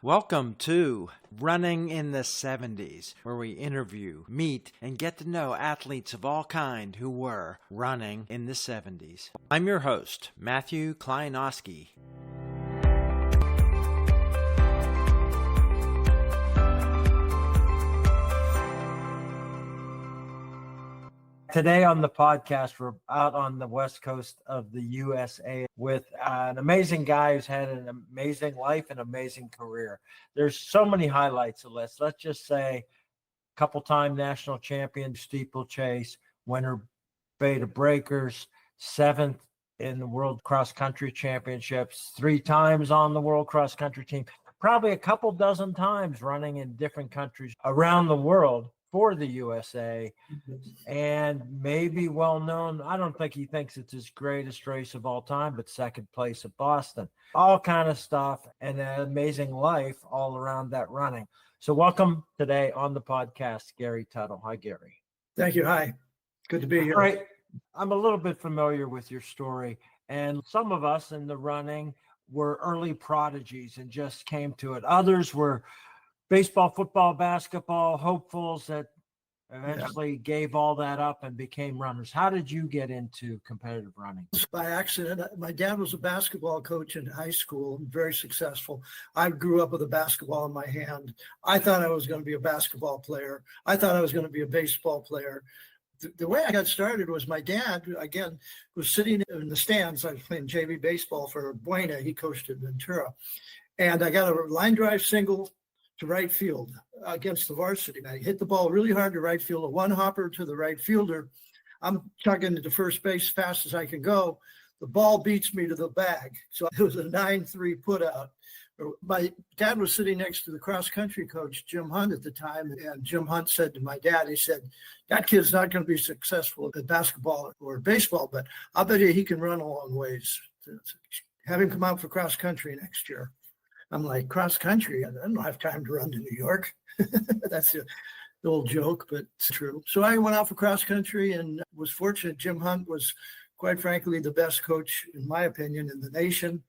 Welcome to Running in the 70s, where we interview, meet, and get to know athletes of all kind who were running in the 70s. I'm your host, Matthew Kleinowski. Today on the podcast, we're out on the west coast of the USA with an amazing guy who's had an amazing life and amazing career. There's so many highlights of this. Let's just say couple-time national champion, steeplechase, winner, Beta Breakers, 7th in the World Cross Country Championships, 3 times on the World Cross Country team, probably a couple dozen times running in different countries around the world for the USA, and maybe well known. I don't think he thinks it's his greatest race of all time, but second place at Boston. All kind of stuff and an amazing life all around that running. So welcome today on the podcast, Gary Tuttle. Hi, Gary. Thank you. Hi. Good to be here. All right. I'm a little bit familiar with your story, and some of us in the running were early prodigies and just came to it. Others were baseball, football, basketball hopefuls that eventually gave all that up and became runners. How did you get into competitive running? By accident. My dad was a basketball coach in high school, very successful. I grew up with a basketball in my hand. I thought I was going to be a basketball player. I thought I was going to be a baseball player. The way I got started was my dad, again, was sitting in the stands. I was playing JV baseball for Buena. He coached at Ventura. And I got a line drive single to right field against the varsity. I hit the ball really hard to right field, a one hopper to the right fielder. I'm chugging to first base fast as I can go. The ball beats me to the bag. So it was a 9-3 put out. My dad was sitting next to the cross country coach, Jim Hunt, at the time. And Jim Hunt said to my dad, he said, that kid's not going to be successful at basketball or baseball, but I'll bet you he can run a long ways. Have him come out for cross country next year. I'm like, cross country? I don't have time to run to New York. That's the old joke, but it's true. So I went out for cross country and was fortunate. Jim Hunt was, quite frankly, the best coach, in my opinion, in the nation.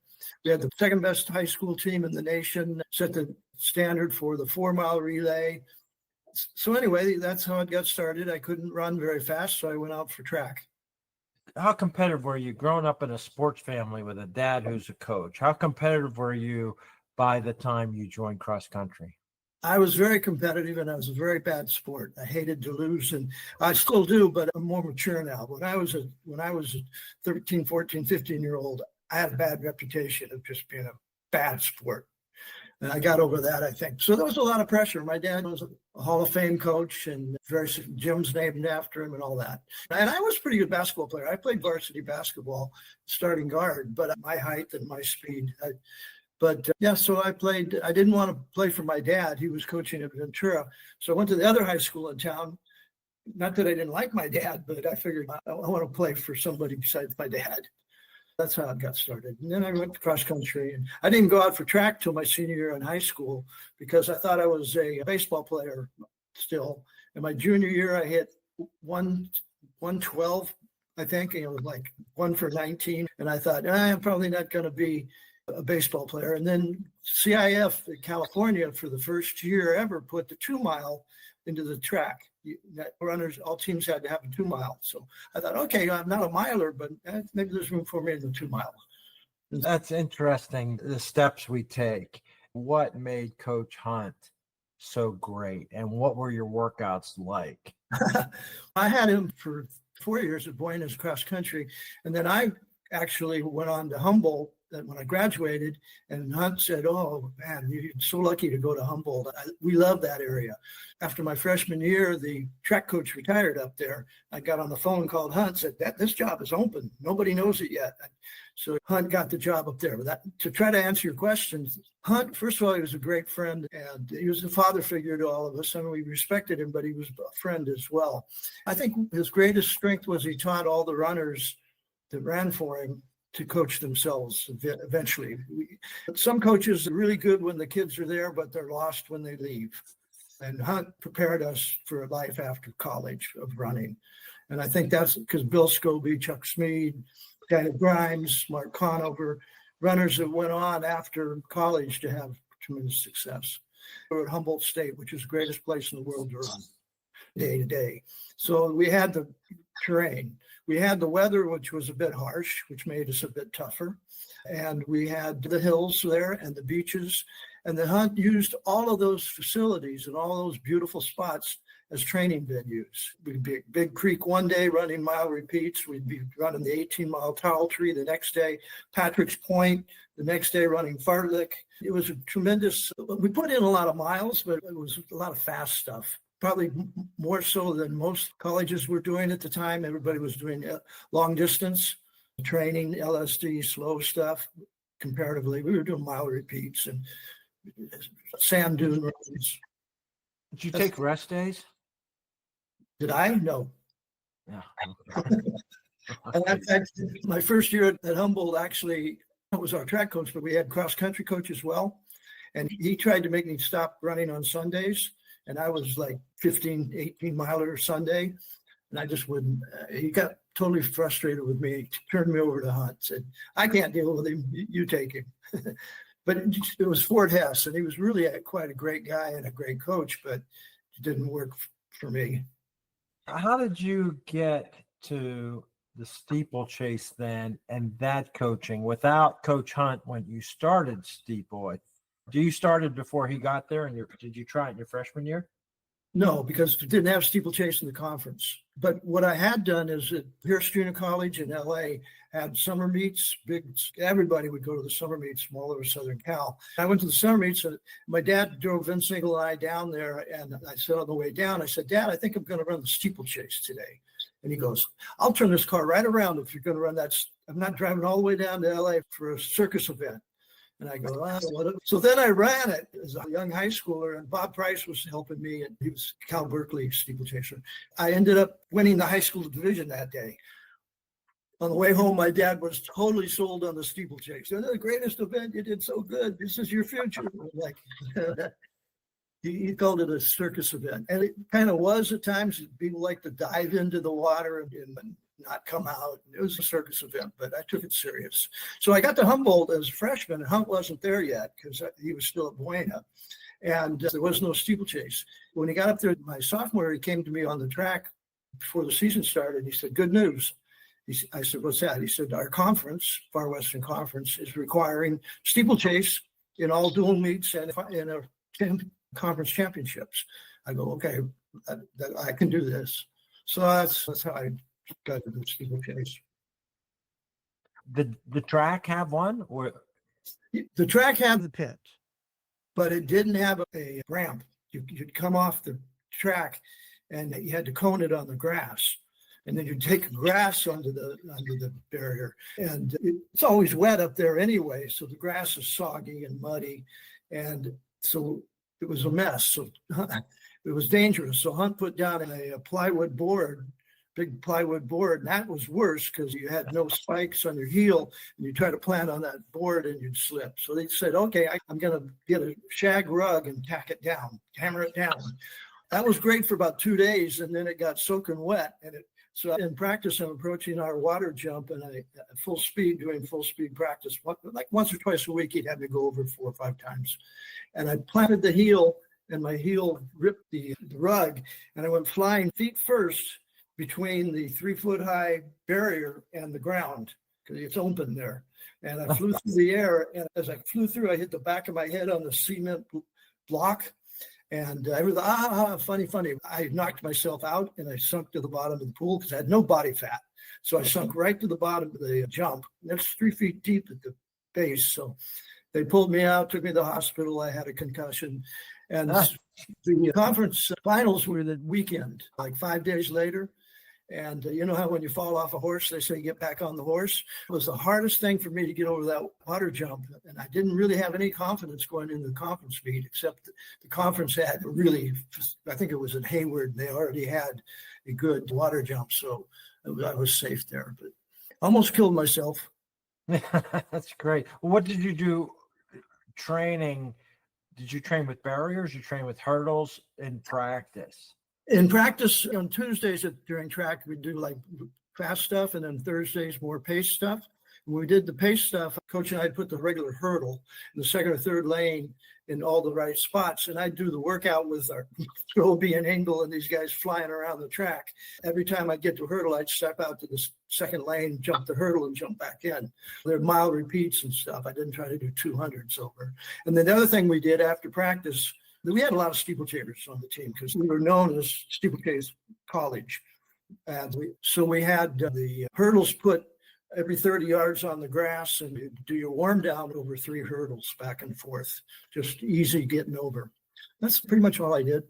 We had the second best high school team in the nation, set the standard for the 4-mile relay. So anyway, that's how it got started. I couldn't run very fast, so I went out for track. How competitive were you growing up in a sports family with a dad who's a coach? How competitive were you by the time you joined cross country? I was very competitive and I was a very bad sport. I hated to lose, and I still do, but I'm more mature now. When I was a 13, 14, 15-year-old, I had a bad reputation of just being a bad sport. And I got over that, I think. So there was a lot of pressure. My dad was a Hall of Fame coach, and Jim's named after him and all that. And I was a pretty good basketball player. I played varsity basketball, starting guard, but at my height and my speed. So I played. I didn't want to play for my dad. He was coaching at Ventura. So I went to the other high school in town. Not that I didn't like my dad, but I figured I want to play for somebody besides my dad. That's how it got started. And then I went to cross country. And I didn't go out for track till my senior year in high school because I thought I was a baseball player still. In my junior year, I hit 112, I think. And it was like 1 for 19. And I thought, I'm probably not going to be a baseball player. And then CIF in California for the first year ever put the 2-mile into the track. Runners, all teams had to have a 2-mile. So I thought, okay, I'm not a miler, but maybe there's room for me in the 2-mile. That's interesting, the steps we take. What made Coach Hunt so great, and what were your workouts like? I had him for 4 years at Buena's cross country, and then I actually went on to Humboldt when I graduated, and Hunt said, oh man, you're so lucky to go to Humboldt. We love that area. After my freshman year, the track coach retired up there. I got on the phone, called Hunt, said this job is open. Nobody knows it yet. So Hunt got the job up there. To try to answer your questions, Hunt, first of all, he was a great friend, and he was a father figure to all of us. I mean, we respected him, but he was a friend as well. I think his greatest strength was he taught all the runners that ran for him to coach themselves eventually. Some coaches are really good when the kids are there, but they're lost when they leave. And Hunt prepared us for a life after college of running. And I think that's because Bill Scobie, Chuck Smead, Daniel Grimes, Mark Conover, runners that went on after college to have tremendous success. We were at Humboldt State, which is the greatest place in the world to run day to day. So we had the terrain. We had the weather, which was a bit harsh, which made us a bit tougher. And we had the hills there and the beaches. And the hunt used all of those facilities and all those beautiful spots as training venues. We'd be at Big Creek one day running mile repeats. We'd be running the 18-mile towel tree the next day, Patrick's Point the next day, running Fartlek. It was a tremendous, we put in a lot of miles, but it was a lot of fast stuff. Probably more so than most colleges were doing at the time. Everybody was doing long distance training, LSD, slow stuff. Comparatively, we were doing mile repeats and sand dune runs. Did you take rest days? Did I? No. Yeah. My first year at Humboldt, actually, I was our track coach, but we had cross country coach as well. And he tried to make me stop running on Sundays. And I was like 15, 18 miler Sunday. And I just wouldn't. He got totally frustrated with me. He turned me over to Hunt, said, I can't deal with him. You take him. But it was Fort Hess, and he was really quite a great guy and a great coach, but it didn't work for me. How did you get to the steeplechase then and that coaching without Coach Hunt when you started Steeple? You started before he got there, and did you try it in your freshman year? No, because we didn't have steeplechase in the conference. But what I had done is at Pierce Junior College in LA had summer meets. Everybody would go to the summer meets from all over Southern Cal. I went to the summer meets, and my dad drove Vince Engel and I down there. And I said on the way down, I said, Dad, I think I'm going to run the steeplechase today. And he goes, I'll turn this car right around if you're going to run that. I'm not driving all the way down to LA for a circus event. And I go, so then I ran it as a young high schooler, and Bob Price was helping me, and he was Cal Berkeley steeplechaser. I ended up winning the high school division that day. On the way home, my dad was totally sold on the steeplechase. The greatest event, you did so good. This is your future. Like, he called it a circus event. And it kind of was at times. People like to dive into the water and not come out. It was a circus event, but I took it serious. So I got to Humboldt as a freshman, and Hunt wasn't there yet because he was still at Buena, and there was no steeplechase. When he got up there, my sophomore year, he came to me on the track before the season started. He said, good news. I said, what's that? He said, our conference, Far Western Conference, is requiring steeplechase in all dual meets and in a conference championships. I go, okay, I can do this. So that's how I got to the steeplechase. Did the track have one, or the track had the pit, but it didn't have a ramp. You'd come off the track, and you had to cone it on the grass, and then you'd take grass under the barrier, and it's always wet up there anyway, so the grass is soggy and muddy, and so it was a mess. So it was dangerous. So Hunt put down a plywood board. Big plywood board, and that was worse because you had no spikes on your heel, and you try to plant on that board and you'd slip. So they said, okay, I'm going to get a shag rug and tack it down, hammer it down. That was great for about 2 days, and then it got soaking wet. So in practice, I'm approaching our water jump, and I full speed, doing full speed practice. Like once or twice a week, he'd have me go over 4 or 5 times. And I planted the heel, and my heel ripped the rug, and I went flying feet first between the 3-foot-high barrier and the ground, because it's open there. And I flew through the air, and as I flew through, I hit the back of my head on the cement block. And I was funny. I knocked myself out, and I sunk to the bottom of the pool because I had no body fat. So I sunk right to the bottom of the jump. That's 3 feet deep at the base. So they pulled me out, took me to the hospital. I had a concussion. And the conference finals were the weekend, like 5 days later. And you know how when you fall off a horse, they say get back on the horse? It was the hardest thing for me to get over that water jump. And I didn't really have any confidence going into the conference meet, except the conference had really, I think it was at Hayward, they already had a good water jump. So I was safe there, but almost killed myself. That's great. What did you do training? Did you train with barriers? You train with hurdles in practice? In practice, on Tuesdays during track, we do like fast stuff, and then Thursdays more pace stuff. When we did the pace stuff, Coach and I put the regular hurdle in the second or third lane in all the right spots. And I'd do the workout with our Strobe and Engel and these guys flying around the track. Every time I'd get to a hurdle, I'd step out to the second lane, jump the hurdle, and jump back in. They're mile repeats and stuff. I didn't try to do 200s over. And then the other thing we did after practice, we had a lot of steeplechasers on the team because we were known as Steeplechase College. And so we had the hurdles put every 30 yards on the grass, and you do your warm down over 3 hurdles back and forth, just easy getting over. That's pretty much all I did.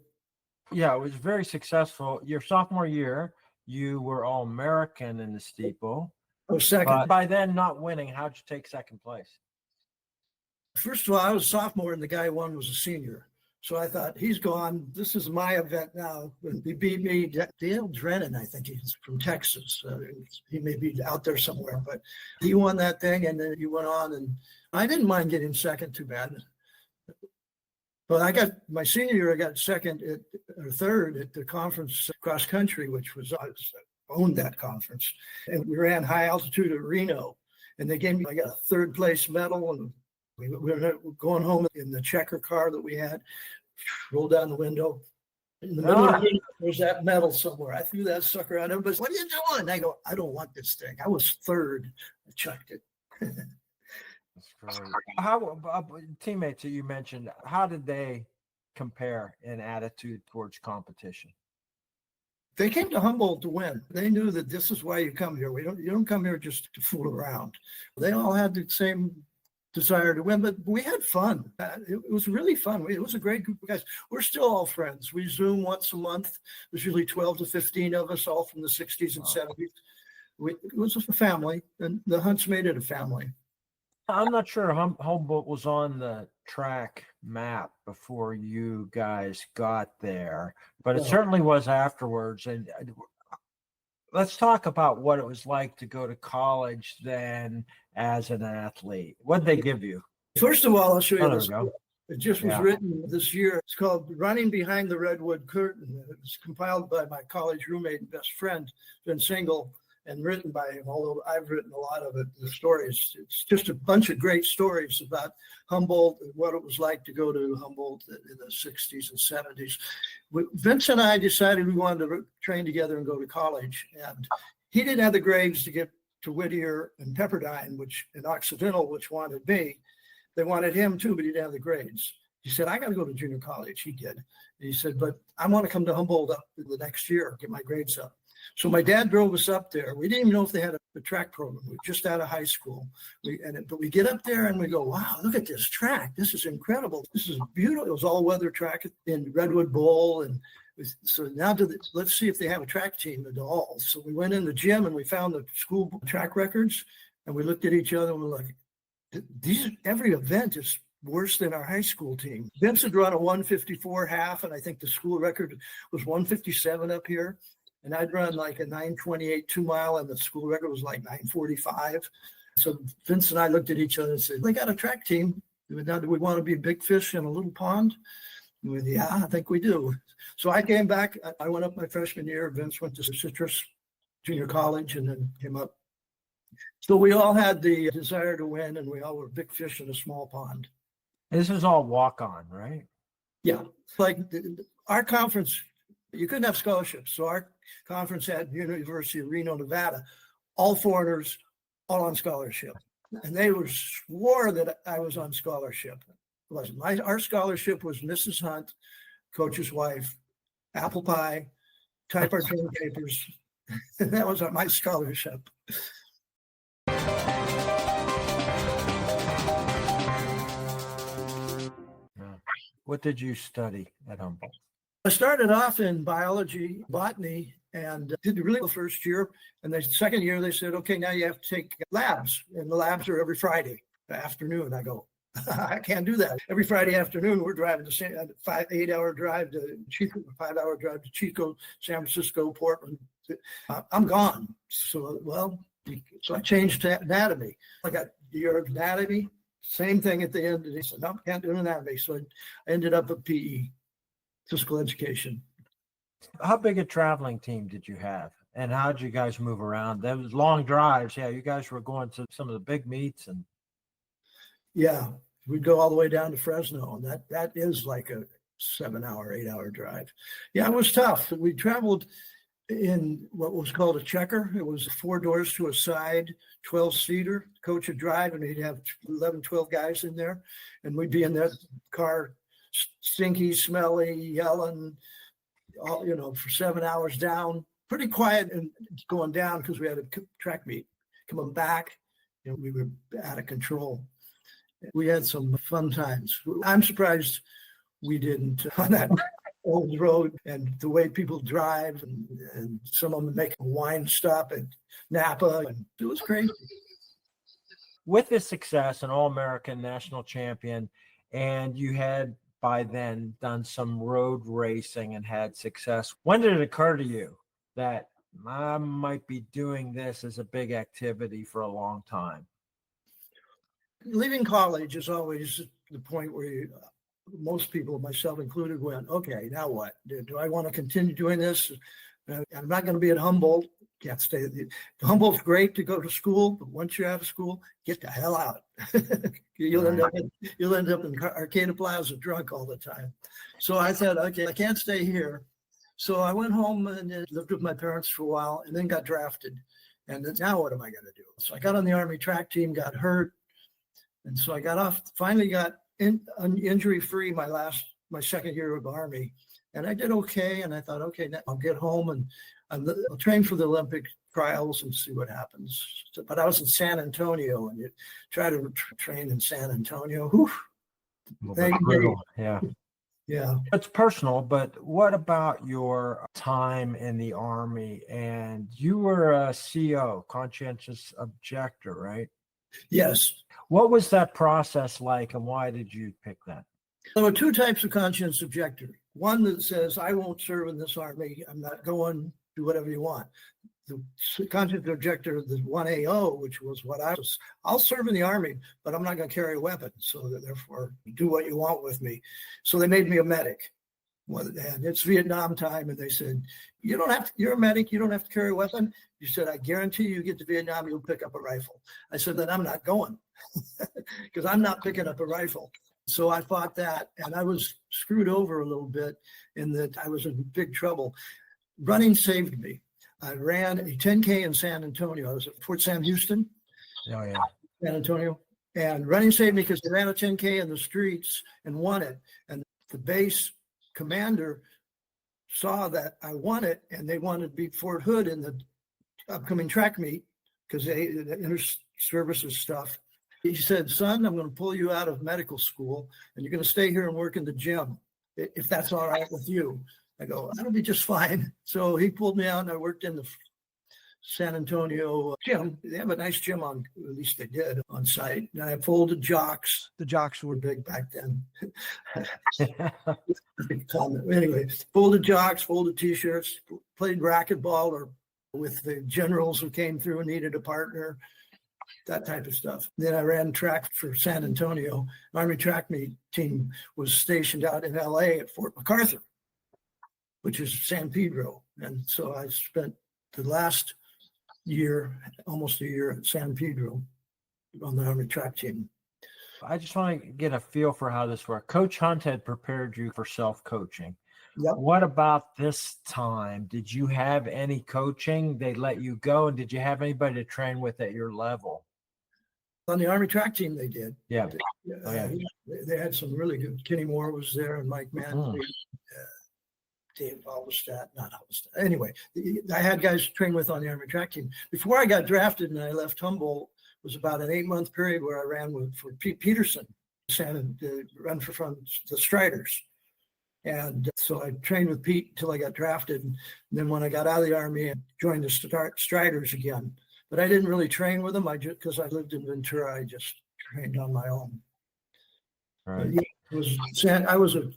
Yeah, it was very successful. Your sophomore year, you were All-American in the steeple. I was second. By then, not winning, how'd you take second place? First of all, I was a sophomore, and the guy who won was a senior. So I thought, he's gone. This is my event now. He beat me. Dale Drennan, I think he's from Texas. He may be out there somewhere, but he won that thing, and then he went on. And I didn't mind getting second too bad. But I got my senior year, I got second or third at the conference cross country, which was I owned that conference. And we ran high altitude at Reno. And they gave me, I got a third place medal, and we were going home in the checker car that we had, rolled down the window. In the middle of the game, there's that medal somewhere. I threw that sucker out. Everybody's, what are you doing? And I go, I don't want this thing. I was third. I chucked it. That's great. How teammates that you mentioned, how did they compare in attitude towards competition? They came to Humboldt to win. They knew that this is why you come here. You don't come here just to fool around. They all had the same desire to win, but we had fun. It was really fun. It was a great group of guys. We're still all friends. We Zoom once a month. There's usually 12 to 15 of us, all from the 60s and 70s. It was a family, and the Hunts made it a family. I'm not sure Humboldt was on the track map before you guys got there, but it certainly was afterwards. And let's talk about what it was like to go to college then as an athlete. What'd they give you? First of all, I'll show you There this. we go. It just was written this year. It's called Running Behind the Redwood Curtain. It was compiled by my college roommate and best friend, Vince Engel, and written by him, although I've written a lot of it, the stories. It's just a bunch of great stories about Humboldt and what it was like to go to Humboldt in the 60s and 70s. Vince and I decided we wanted to train together and go to college. And he didn't have the grades to get to Whittier and Pepperdine, which in Occidental, which wanted me. They wanted him too, but he didn't have the grades. He said, I got to go to junior college. He did. And he said, but I want to come to Humboldt up in the next year, get my grades up. So my dad drove us up there. We didn't even know if they had a track program. We were just out of high school. But we get up there and we go, wow, look at this track. This is incredible. This is beautiful. It was all weather track in Redwood Bowl. And so now let's see if they have a track team at all. So we went in the gym and we found the school track records, and we looked at each other and we're like, every event is worse than our high school team. Vince had run a 154 half, and I think the school record was 157 up here. And I'd run like a 928 2-mile, and the school record was like 945. So Vince and I looked at each other and said, they got a track team. Now, do we want to be big fish in a little pond? And we went, yeah, I think we do. So I came back. I went up my freshman year. Vince went to Citrus Junior College and then came up. So we all had the desire to win, and we all were big fish in a small pond. This is all walk-on, right? Yeah. Like our conference, you couldn't have scholarships. So our conference at University of Reno, Nevada, all foreigners, all on scholarship. And they swore that I was on scholarship. It wasn't. Our scholarship was Mrs. Hunt, coach's wife, apple pie, type our term papers. And that was my scholarship. What did you study at Humboldt? I started off in biology, botany, and did really the first year. And the second year, they said, okay, now you have to take labs. And the labs are every Friday afternoon. I go, I can't do that. Every Friday afternoon, we're driving to 8-hour drive to Chico, 5-hour drive to Chico, San Francisco, Portland. I'm gone. So I changed to anatomy. I got year of anatomy, same thing at the end. They said, no, can't do anatomy. So I ended up at PE, physical education. How big a traveling team did you have And how'd you guys move around? There was long drives. Yeah, you guys were going to some of the big meets and Yeah, we'd go all the way down to Fresno, and that is like a 7-hour, 8-hour drive. Yeah, it was tough. We traveled in what was called a checker. It was 4 doors to a side, 12-seater. Coach would drive, and he'd have 11, 12 guys in there, and we'd be in that car, stinky, smelly, yelling, all, for 7 hours down. Pretty quiet and going down because we had a track meet. Coming back, we were out of control. We had some fun times. I'm surprised we didn't on that old road, and the way people drive, and some of them make a wine stop at Napa, and it was crazy. with this success, an All-American national champion, and you had by then done some road racing and had success. When did it occur to you that I might be doing this as a big activity for a long time? Leaving college is always the point where most people, myself included, went, okay, now what? Do I want to continue doing this? I'm not going to be at Humboldt. Can't stay. Humboldt's great to go to school, but once you're out of school, get the hell out. You'll end up in Arcata Plaza drunk all the time. So I thought, okay, I can't stay here. So I went home and lived with my parents for a while, and then got drafted. And then, now what am I going to do? So I got on the Army track team, got hurt. And so I got off, finally got injury-free my second year of Army. And I did okay. And I thought, okay, now I'll get home and I'll train for the Olympic trials and see what happens. But I was in San Antonio, and you try to train in San Antonio. Whew. Yeah. Yeah. It's personal, but what about your time in the Army? And you were a CO, conscientious objector, right? Yes. What was that process like, and why did you pick that? There were 2 types of conscientious objector. One that says, I won't serve in this Army. I'm not going, do whatever you want. The conscientious objector, the 1AO, which was what I was, I'll serve in the Army, but I'm not going to carry a weapon. So therefore, do what you want with me. So they made me a medic. And it's Vietnam time, and they said, you're a medic, you don't have to carry a weapon. You said, I guarantee you get to Vietnam, you'll pick up a rifle. I said, then I'm not going, because I'm not picking up a rifle. So I fought that, and I was screwed over a little bit in that I was in big trouble. Running saved me. I ran a 10K in San Antonio. I was at Fort Sam Houston, San Antonio. And running saved me because I ran a 10K in the streets and won it. And the base commander saw that I won it, and they wanted to beat Fort Hood in the upcoming track meet because the inter-services stuff. He said, son, I'm going to pull you out of medical school, and you're going to stay here and work in the gym, if that's all right with you. I go, that'll be just fine. So he pulled me out, and I worked in the San Antonio gym. They have a nice gym on, at least they did, on site. And I folded jocks. The jocks were big back then. Anyway, folded jocks, folded T-shirts, played racquetball or with the generals who came through and needed a partner, that type of stuff. Then I ran track for San Antonio. Army track meet team was stationed out in LA at Fort MacArthur, which is San Pedro. And so I spent the last year, almost a year at San Pedro on the Army track team. I just want to get a feel for how this worked. Coach Hunt had prepared you for self-coaching. Yep. What about this time? Did you have any coaching? They let you go, and did you have anybody to train with at your level? On the Army track team, they did. Yeah. They had some really good. Kenny Moore was there, and Mike Manley, Dave Alvestadt, not Alvestadt. Anyway, I had guys to train with on the Army track team. Before I got drafted and I left Humboldt, it was about an 8-month period where I ran for Pete Peterson, run from the Striders. And so I trained with Pete until I got drafted. And then when I got out of the Army, I joined the Striders again. But I didn't really train with them. Because I lived in Ventura, I just trained on my own. Right. I was a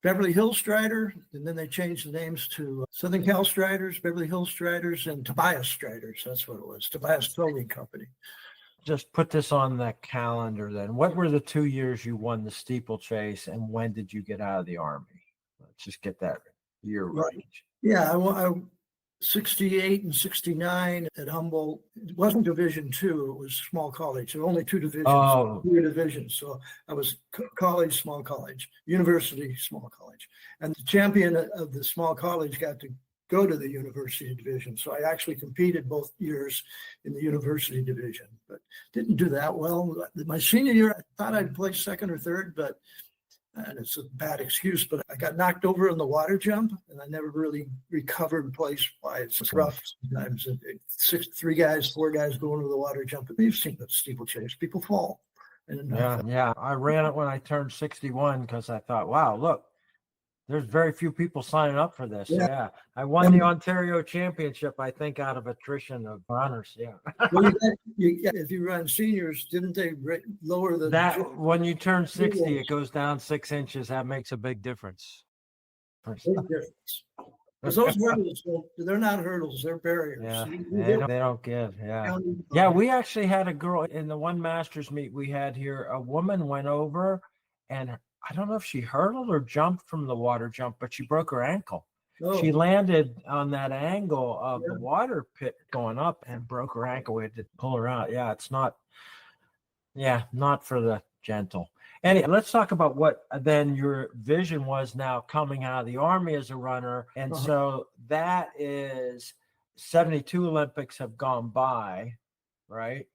Beverly Hills Strider, and then they changed the names to Southern Cal Striders, Beverly Hills Striders, and Tobias Striders. That's what it was, Tobias Clothing Company. Just put this on the calendar then. What were the 2 years you won the steeplechase, and when did you get out of the Army? Let's just get that year right. Yeah, 68 and 69 at Humboldt. It wasn't Division II, it was small college. There were only two divisions. Oh. Two divisions. So I was college, small college, university, small college. And the champion of the small college got to go to the university division. So I actually competed both years in the university division, but didn't do that well. My senior year, I thought I'd place second or third, but and it's a bad excuse, but I got knocked over in the water jump and I never really recovered place-wise. It's rough sometimes. Four guys going to the water jump. You've seen the steeplechase. People fall. Yeah. I ran it when I turned 61 because I thought, wow, look, there's very few people signing up for this. Yeah. I won the Ontario Championship, I think, out of attrition of runners. Yeah. Well, if you run seniors, didn't they lower the that when you turn 60, it goes down 6 inches. That makes a big difference. Big difference. Because those hurdles, they're not hurdles, they're barriers. Yeah, they don't give. Yeah, we actually had a girl in the one Masters meet we had here. A woman went over and I don't know if she hurdled or jumped from the water jump, but she broke her ankle. Oh. She landed on that angle of the water pit going up and broke her ankle. We had to pull her out. Yeah, it's not for the gentle. Anyway, let's talk about what then your vision was now coming out of the Army as a runner. And so that is 72 Olympics have gone by, right?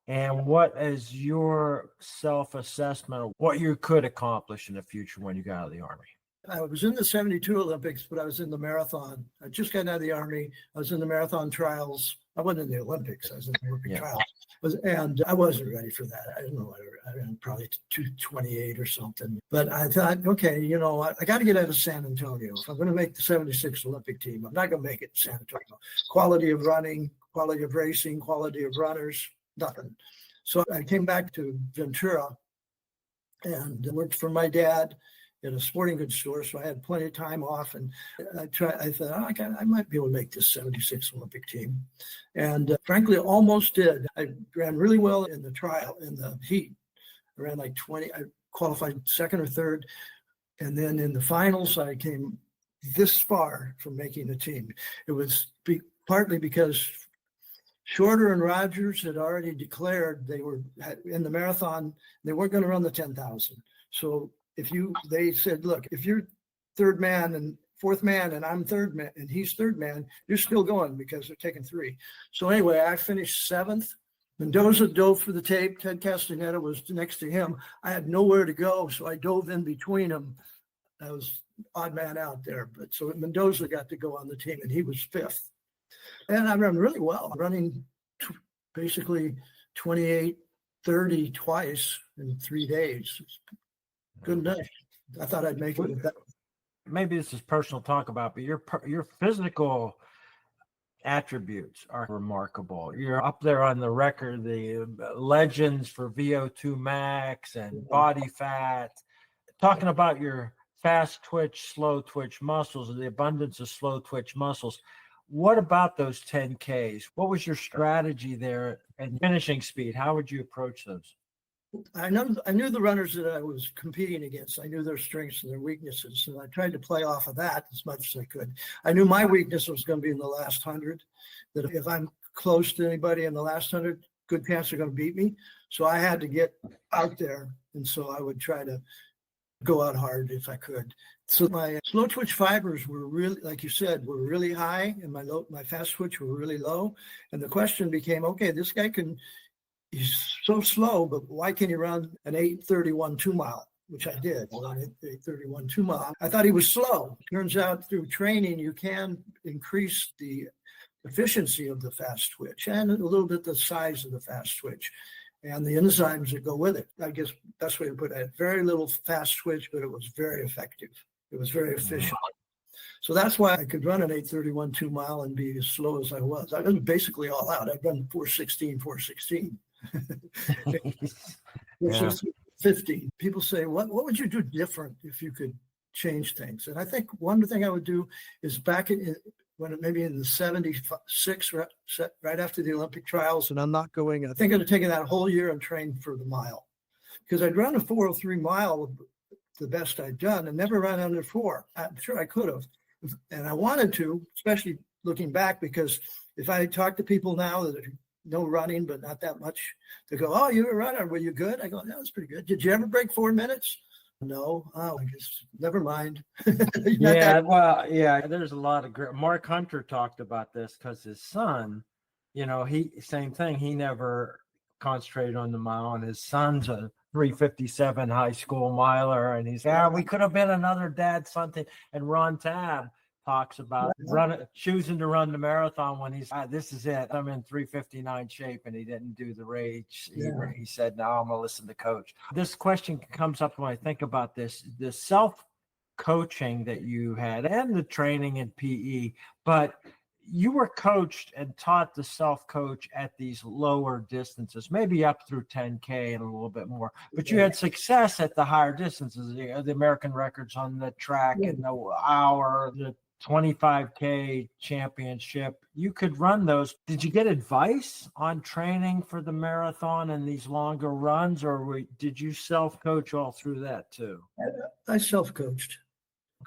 And what is your self-assessment of what you could accomplish in the future when you got out of the Army? I was in the 72 Olympics, but I was in the marathon. I just got out of the Army. I was in the marathon trials. I wasn't in the Olympics. I was in the Olympic trials. And I wasn't ready for that. I don't know. I ran probably 2:28 or something. But I thought, okay, you know what? I got to get out of San Antonio. If I'm going to make the 76 Olympic team, I'm not going to make it in San Antonio. Quality of running, quality of racing, quality of runners, nothing. So I came back to Ventura and worked for my dad in a sporting goods store. So I had plenty of time off, and I thought, I might be able to make this 76 Olympic team. And frankly, almost did. I ran really well in the trial, in the heat. I ran like 20, I qualified second or third. And then in the finals, I came this far from making the team. It was partly because Shorter and Rogers had already declared they were in the marathon. They weren't going to run the 10,000. So they said, look, if you're third man and fourth man and I'm third man and he's third man, you're still going because they're taking three. So anyway, I finished seventh. Mendoza dove for the tape. Ted Castaneda was next to him. I had nowhere to go, so I dove in between them. I was odd man out there. But so Mendoza got to go on the team, and he was fifth. And I ran really well, running basically 28:30 twice in 3 days. Good enough. I thought I'd make it with that. Maybe this is personal talk about, but your physical attributes are remarkable. You're up there on the record, the legends for VO2 max and body fat. Talking about your fast twitch, slow twitch muscles, and the abundance of slow twitch muscles. What about those 10Ks? What was your strategy there and finishing speed? How would you approach those? I knew the runners that I was competing against. I knew their strengths and their weaknesses, and I tried to play off of that as much as I could. I knew my weakness was going to be in the last 100, that if I'm close to anybody in the last 100, good chance they're going to beat me. So I had to get out there, and so I would try to go out hard if I could. So my slow twitch fibers were really, like you said, were really high, and my fast twitch were really low. And the question became, okay, this guy he's so slow, but why can he run an 8:31 2-mile, which I did. I ran 8:31 2-mile. I thought he was slow. Turns out through training, you can increase the efficiency of the fast twitch and a little bit the size of the fast twitch and the enzymes that go with it. I guess best way to put it, I had very little fast twitch, but it was very effective. It was very efficient. So that's why I could run an 8:31 2-mile and be as slow as I was. I was basically all out. I'd run 4:16. Yeah. 15. People say, what would you do different if you could change things? And I think one thing I would do is back maybe in the 76, right after the Olympic trials, and I'm not going, I think I'd have taken that whole year and trained for the mile, because I'd run a 4:03 mile, the best I'd done, and never run under 4. I'm sure I could have, And I wanted to, especially looking back, because if I talk to people now that know running, but not that much, they go, "Oh, you were a runner. Were you good?" I go, "That was pretty good. Did you ever break 4 minutes?" No. Oh, I guess never mind. Yeah, there's a lot of great. Mark Hunter talked about this because his son, same thing. He never concentrated on the mile, and his son's a 3:57 high school miler, and we could have been another dad something. And Ron Tabb talks about choosing to run the marathon when this is it. I'm in 3:59 shape, and he didn't do the race. He said, "No, I'm gonna listen to coach." This question comes up when I think about this self-coaching that you had and the training in PE, but you were coached and taught to self-coach at these lower distances, maybe up through 10K and a little bit more, but you had success at the higher distances, the American records on the track and the hour, the 25K championship. You could run those. Did you get advice on training for the marathon and these longer runs, or did you self-coach all through that too? I self-coached.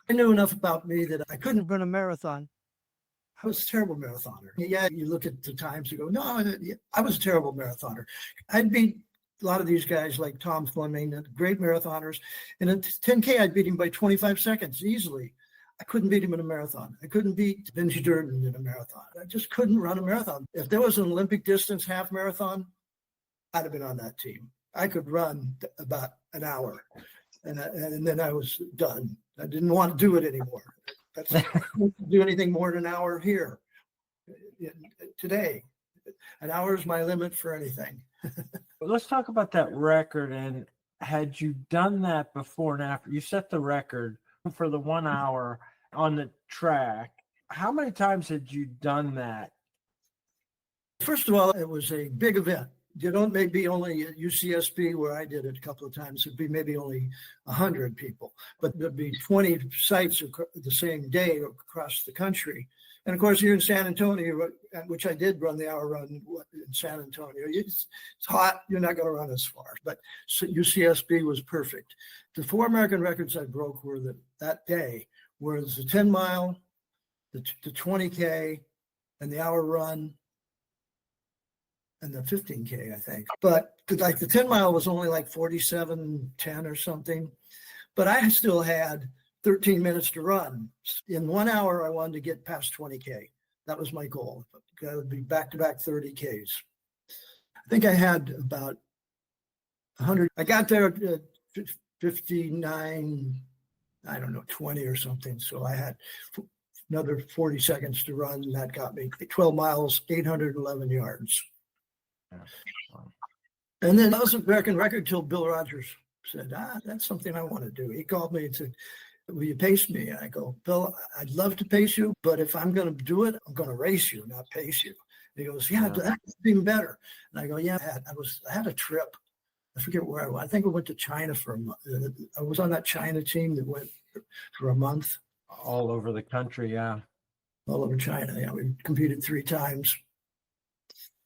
I knew enough about me that I couldn't run a marathon. I was a terrible marathoner. Yeah, you look at the times, you go, no, I was a terrible marathoner. I'd beat a lot of these guys like Tom Fleming, great marathoners. In a 10K, I'd beat him by 25 seconds easily. I couldn't beat him in a marathon. I couldn't beat Benji Durden in a marathon. I just couldn't run a marathon. If there was an Olympic distance half marathon, I'd have been on that team. I could run about an hour, and then I was done. I didn't want to do it anymore. I couldn't do anything more than an hour here today. An hour is my limit for anything. Let's talk about that record. And had you done that before and after? You set the record for the 1 hour on the track. How many times had you done that? First of all, it was a big event. You don't maybe only at UCSB where I did it a couple of times, it'd be maybe only 100 people, but there'd be 20 sites the same day across the country. And of course, you're in San Antonio, which I did run the hour run in San Antonio. It's hot. You're not going to run as far, but UCSB was perfect. The 4 American records I broke were that day was the 10 mile, the 20K, and the hour run, and the 15K, I think. But like the 10 mile was only like 47:10 or something, but I still had 13 minutes to run. In 1 hour, I wanted to get past 20K. That was my goal. That would be back-to-back 30Ks. I think I had about 100. I got there at 59, 20 or something. So I had another 40 seconds to run, and that got me 12 miles, 811 yards. And then that was an American record till Bill Rogers said, that's something I want to do. He called me and said, "Will you pace me?" And I go, "Bill, I'd love to pace you, but if I'm going to do it, I'm going to race you, not pace you." And he goes, "Yeah, that's even better." And I go, "Yeah, I had a trip. I forget where I went. I think I went to China for a month. I was on that China team that went for a month. All over the country, yeah. All over China, yeah. We competed 3 times.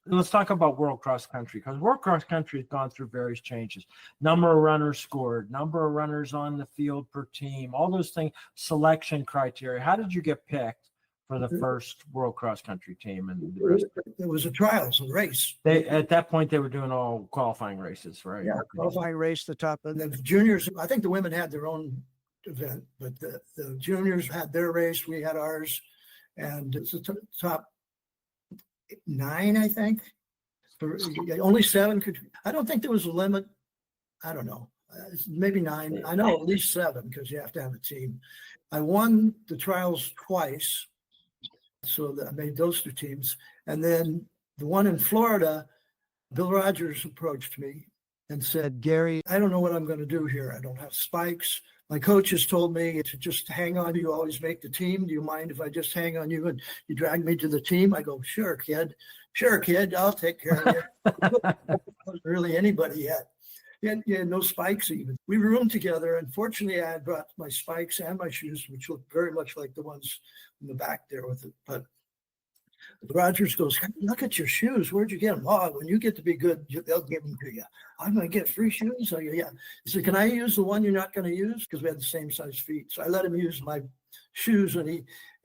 Let's talk about World Cross Country, because World Cross Country has gone through various changes. Number of runners scored, number of runners on the field per team, all those things, selection criteria. How did you get picked for the first World Cross Country team? And the rest? It was a trials, a race. At that point, they were doing all qualifying races, right? Yeah, qualifying race, the top. And the juniors, I think the women had their own event, but the juniors had their race, we had ours, and it's the top 9, I think. Only 7 could. I don't think there was a limit. I don't know. Maybe 9. I know at least 7 because you have to have a team. I won the trials twice, so that I made those 2 teams. And then the one in Florida, Bill Rogers approached me and said, "Gary, I don't know what I'm going to do here. I don't have spikes. My coach has told me to just hang on. You always make the team. Do you mind if I just hang on you and you drag me to the team?" I go, "Sure, kid. Sure, kid. I'll take care of you." Wasn't really anybody yet. You had no spikes even. We roomed together, and fortunately, I had brought my spikes and my shoes, which looked very much like the ones in the back there with it. But Rogers goes, look at your shoes. Where'd you get them? Oh, when you get to be good, they'll give them to you. I'm going to get free shoes? I go, yeah. He said, can I use the one you're not going to use? Because we had the same size feet. So I let him use my shoes.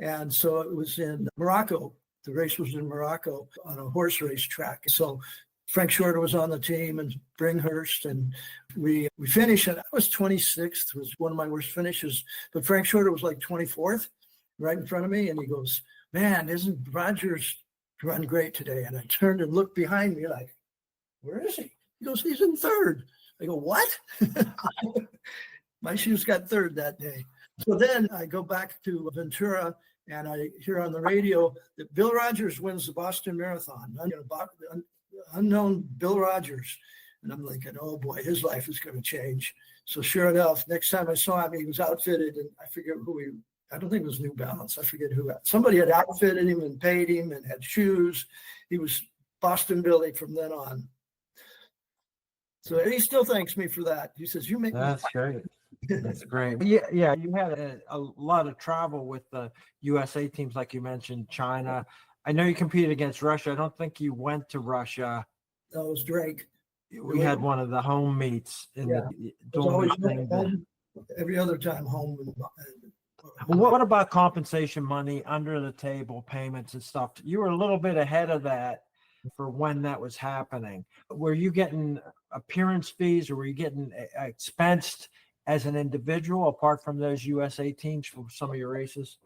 And so it was in Morocco. The race was in Morocco on a horse race track. So Frank Shorter was on the team and Bringhurst, and we finished. And I was 26th, was one of my worst finishes. But Frank Shorter was like 24th, right in front of me. And he goes, man, isn't Rogers run great today? And I turned and looked behind me like, where is he? He goes, he's in third. I go, what? My shoes got third that day. So then I go back to Ventura and I hear on the radio that Bill Rogers wins the Boston Marathon. Unknown Bill Rogers. And I'm thinking, oh boy, his life is going to change. So sure enough, next time I saw him, he was outfitted, and I forget I don't think it was New Balance. I forget who. Somebody had outfitted him and paid him and had shoes. He was Boston Billy from then on. So he still thanks me for that. He says, "You make." That's great. That's great. Yeah. You had a lot of travel with the USA teams, like you mentioned, China. I know you competed against Russia. I don't think you went to Russia. That was Drake. We had one of the home meets. Every other time home. What about compensation money, under the table payments and stuff? You were a little bit ahead of that for when that was happening. Were you getting appearance fees, or were you getting expensed as an individual apart from those USA teams for some of your races?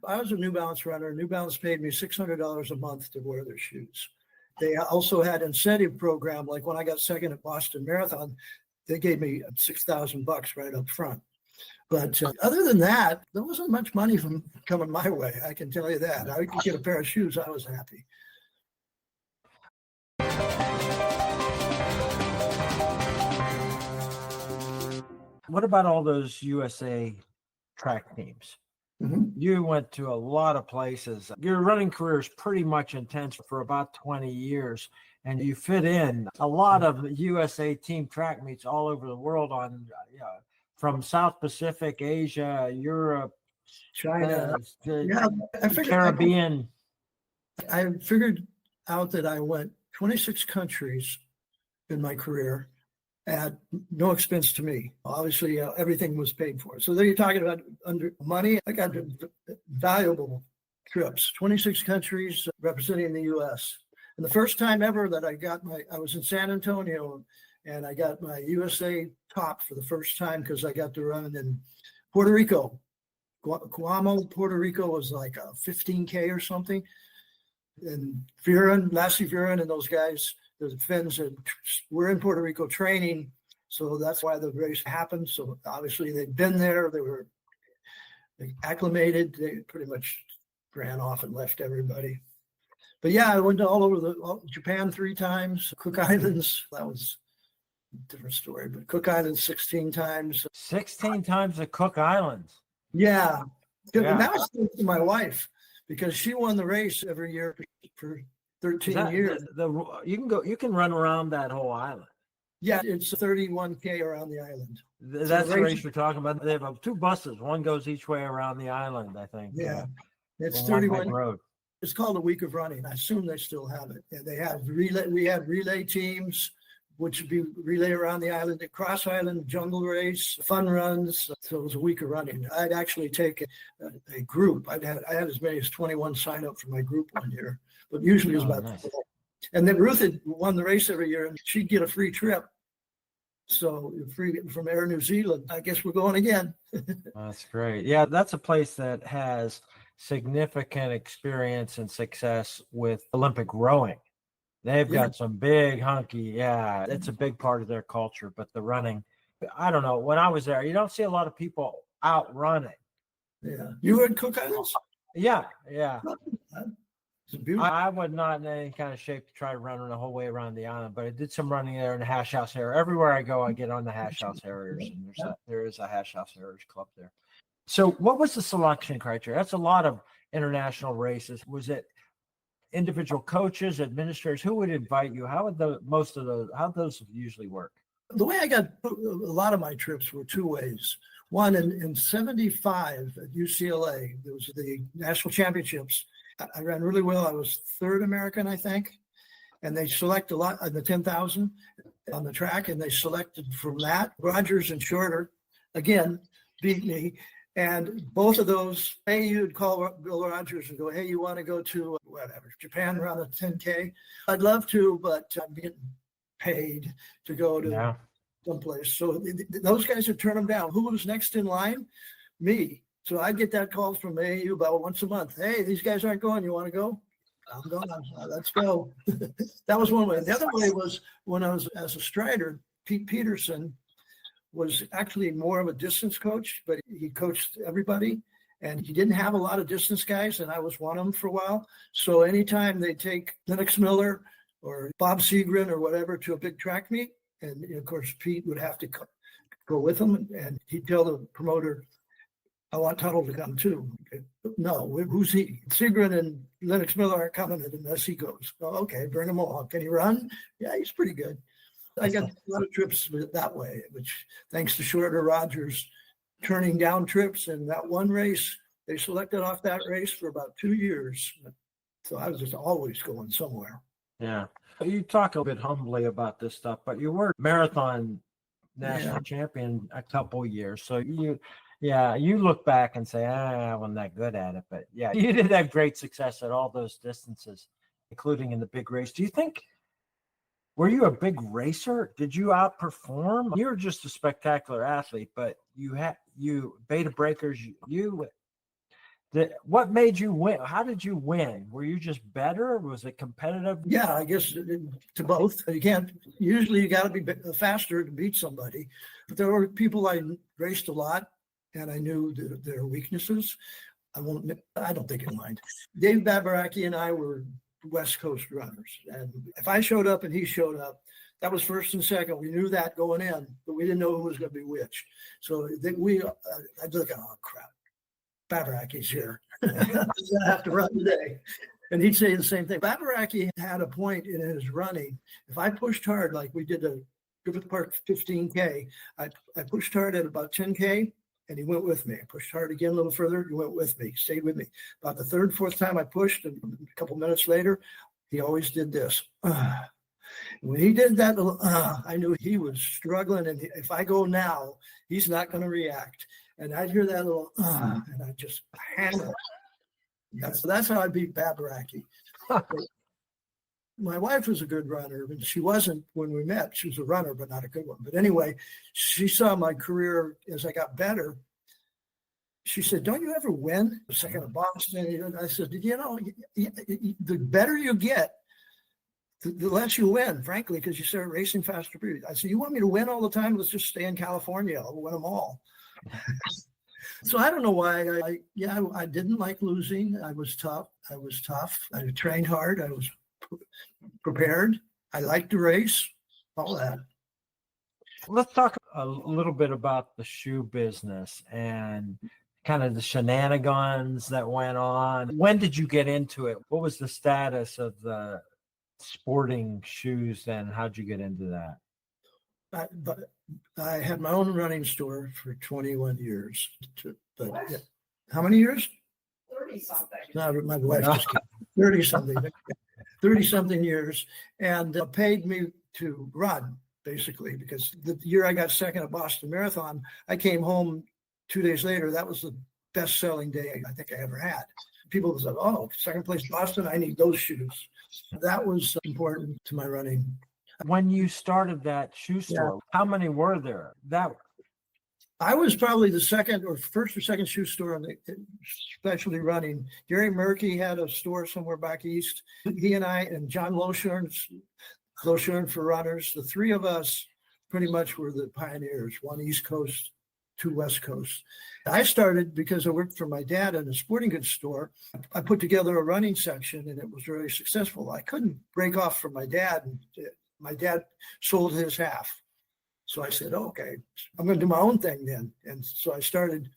I was a New Balance runner. New Balance paid me $600 a month to wear their shoes. They also had incentive program. Like when I got second at Boston Marathon, they gave me $6,000 right up front. But other than that, there wasn't much money from coming my way. I can tell you that. I could get a pair of shoes. I was happy. What about all those USA track teams? Mm-hmm. You went to a lot of places. Your running career is pretty much intense for about 20 years, and you fit in a lot of USA team track meets all over the world from South Pacific, Asia, Europe, China, Caribbean. I figured out that I went 26 countries in my career at no expense to me. Obviously, everything was paid for. So there you're talking about under money. I got valuable trips, 26 countries representing the U.S. And the first time ever that I was in San Antonio, and I got my USA top for the first time because I got to run in Puerto Rico. Guamo, Puerto Rico was like a 15K or something. And Lassie Viren and those guys, the Finns, were in Puerto Rico training. So that's why the race happened. So obviously they'd been there. They were acclimated. They pretty much ran off and left everybody. But yeah, I went all over Japan 3 times, Cook Islands. That was a different story, but Cook Islands 16 times. 16 times at Cook Islands. Yeah. And that was to my wife, because she won the race every year for 13 years. You can run around that whole island. Yeah, it's 31K around the island. That's the race you're talking about. They have 2 buses. One goes each way around the island, I think. Yeah. It's 31 road. It's called a week of running. I assume they still have it. And they have relay. We had relay teams, which would be relay around the island, a cross island jungle race, fun runs. So it was a week of running. I'd actually take a group. I had as many as 21 sign up for my group one year, but usually it was about nice. 4. And then Ruth had won the race every year, and she'd get a free trip. So free from Air New Zealand. I guess we're going again. That's great. Yeah, that's a place that has significant experience and success with Olympic rowing. They've got some big hunky. Yeah, it's a big part of their culture. But the running, I don't know. When I was there, you don't see a lot of people out running. Yeah. You were in Cook Islands? Yeah. It's beautiful. I was not in any kind of shape to try to run the whole way around the island, but I did some running there in the Hash House Harrier. Everywhere I go, I get on the Hash House Harriers, and there is a Hash House Harriers club there. So what was the selection criteria? That's a lot of international races. Was it individual coaches, administrators? Who would invite you? How would how those usually work? The way I got a lot of my trips were 2 ways. One, in 75 at UCLA, there was the national championships, I ran really well. I was third American, I think. And they select a lot on the 10,000 on the track, and they selected from that. Rogers and Shorter, again, beat me. And both of those, hey, you'd call Bill Rogers and go, hey, you want to go to whatever, Japan around a 10K? I'd love to, but I'm getting paid to go to someplace. So those guys would turn them down. Who was next in line? Me. So I'd get that call from AAU about once a month. Hey, these guys aren't going. You want to go? I'm going. Let's go. That was one way. The other way was when I was as a strider, Pete Peterson was actually more of a distance coach, but he coached everybody. And he didn't have a lot of distance guys, and I was one of them for a while. So anytime they take Lennox Miller or Bob Segrin or whatever to a big track meet, and of course Pete would have to go with them, and he'd tell the promoter, I want Tuttle to come too. No, who's he? Segrin and Lennox Miller aren't coming unless he goes. Oh, okay, bring him along. Can he run? Yeah, he's pretty good. I got a lot of trips that way, which thanks to Shorter Rogers turning down trips. And that one race, they selected off that race for about 2 years. So I was just always going somewhere. Yeah. You talk a bit humbly about this stuff, but you were marathon national champion a couple years. So you look back and say, I wasn't that good at it. But yeah, you did have great success at all those distances, including in the big race. Do you think, were you a big racer? Did you outperform? You were just a spectacular athlete, but you beta breakers, what made you win? How did you win? Were you just better? Was it competitive? Yeah, I guess to both. You can't, usually you got to be faster to beat somebody. But there were people I raced a lot, and I knew their weaknesses. I don't think it mind. Dave Babaraki and I were West Coast runners. And if I showed up and he showed up, that was first and second. We knew that going in, but we didn't know who was going to be which. So I'd look, oh, crap. Babaraki's here. I'm going to have to run today. And he'd say the same thing. Babaraki had a point in his running. If I pushed hard, like we did the Griffith Park 15K, I pushed hard at about 10K, and he went with me. I pushed hard again a little further. He went with me, stayed with me. About the third, fourth time I pushed, and a couple minutes later, he always did this. When he did that, I knew he was struggling. And if I go now, he's not going to react. And I'd hear that little, and I just hammer it. That's how I beat Babaraki. My wife was a good runner, and she wasn't when we met. She was a runner, but not a good one. But anyway, she saw my career as I got better. She said, don't you ever win? Second of Boston. And I said, the better you get, the less you win, frankly, because you start racing faster. I said, you want me to win all the time? Let's just stay in California. I'll win them all. So I don't know why. I didn't like losing. I was tough. I trained hard. I was prepared. I liked to race, all that. Let's talk a little bit about the shoe business and kind of the shenanigans that went on. When did you get into it? What was the status of the sporting shoes then? How'd you get into that? I had my own running store for 21 years. How many years? 30-something. No, my wife just 30-something. 30-something years, and paid me to run, basically, because the year I got second at Boston Marathon, I came home 2 days later. That was the best-selling day I think I ever had. People said, oh, second place Boston, I need those shoes. That was important to my running. When you started that shoe store, how many were there? I was probably the first or second shoe store on especially running. Gary Murky had a store somewhere back east. He and I and John Loshorn for runners, the three of us pretty much were the pioneers, one East Coast, two West Coast. I started because I worked for my dad in a sporting goods store. I put together a running section, and it was very successful. I couldn't break off from my dad. My dad sold his half. So I said, okay, I'm going to do my own thing then. And so I started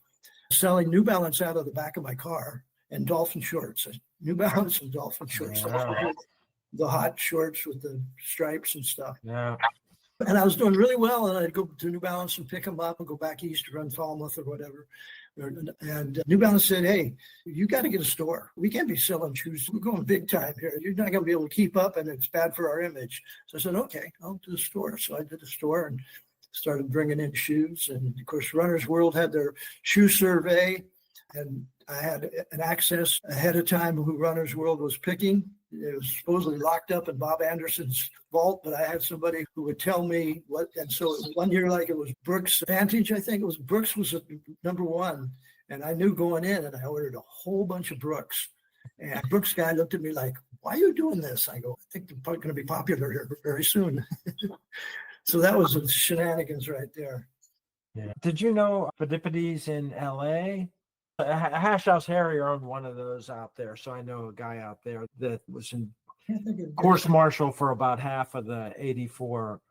selling New Balance out of the back of my car and Dolphin shorts. New Balance and Dolphin shorts. Wow. The hot shorts with the stripes and stuff. Yeah. And I was doing really well, and I'd go to New Balance and pick them up and go back east to run Falmouth or whatever. And New Balance said, hey, you got to get a store. We can't be selling shoes. We're going big time here. You're not going to be able to keep up, and it's bad for our image. So I said, okay, I'll do the store. So I did the store and started bringing in shoes. And, of course, Runner's World had their shoe survey, and I had an access ahead of time who Runner's World was picking. It was supposedly locked up in Bob Anderson's vault, but I had somebody who would tell me what. And so one year, like it was Brooks Vantage, I think it was Brooks was number one. And I knew going in, and I ordered a whole bunch of Brooks. And Brooks guy looked at me like, why are you doing this? I go, I think they're probably going to be popular here very soon. So that was the shenanigans right there. Yeah. Did you know Fidipides in LA? Hash House Harrier owned one of those out there, so I know a guy out there that was in course marshal for about half of the '84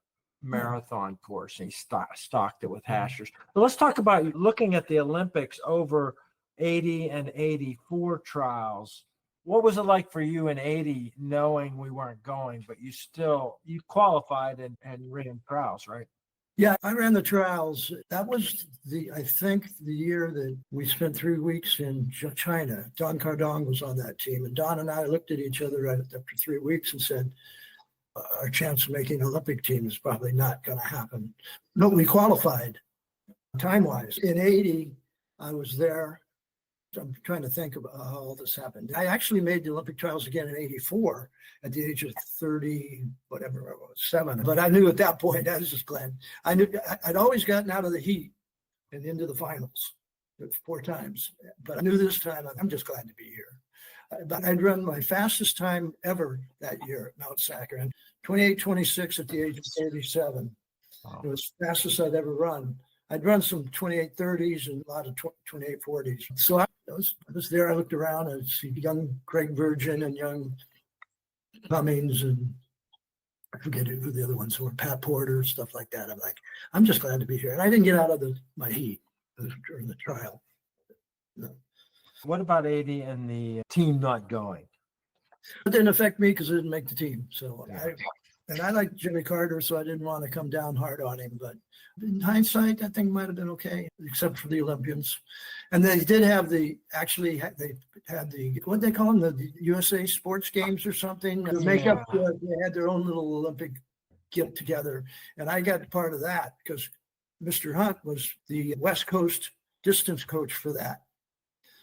marathon course. And he stocked it with hashers. But let's talk about looking at the Olympics over '80 and '84 trials. What was it like for you in '80, knowing we weren't going, but you qualified and ran trials, right? Yeah, I ran the trials. That was I think the year that we spent 3 weeks in China. Don Cardong was on that team. And Don and I looked at each other after 3 weeks and said, our chance of making Olympic team is probably not going to happen. But we qualified time-wise. In '80, I was there. I'm trying to think about how all this happened. I actually made the Olympic trials again in '84 at the age of 30, whatever it was, 7. But I knew at that point, I was just glad. I knew I'd always gotten out of the heat and into the finals 4 times. But I knew this time, I'm just glad to be here. But I'd run my fastest time ever that year at Mount Saccharin, 28:26 at the age of 37. Wow. It was the fastest I'd ever run. I'd run some 28:30s and a lot of 28:40s. So I was there. I looked around and see young Craig Virgin and young Cummings and I forget who the other ones were, Pat Porter, stuff like that. I'm like, I'm just glad to be here. And I didn't get out of my heat during the trial. No. What about '80 and the team not going? It didn't affect me because I didn't make the team. So I like Jimmy Carter, so I didn't want to come down hard on him. But in hindsight, I think it might have been okay, except for the Olympians. And they did have they had the, what they call them, the USA Sports Games or something. The makeup, they had their own little Olympic get together. And I got part of that because Mr. Hunt was the West Coast distance coach for that.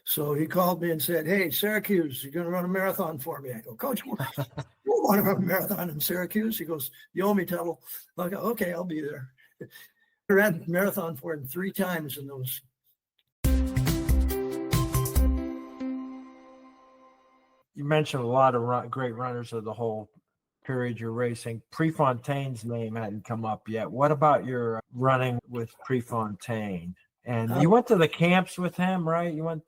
So he called me and said, hey, Syracuse, you're going to run a marathon for me. I go, Coach, you want to run a marathon in Syracuse? He goes, you owe me, Tuttle. I go, okay, I'll be there. I ran a marathon for him 3 times in those. You mentioned a lot of great runners of the whole period you're racing. Prefontaine's name hadn't come up yet. What about your running with Prefontaine? And you went to the camps with him, right? You went.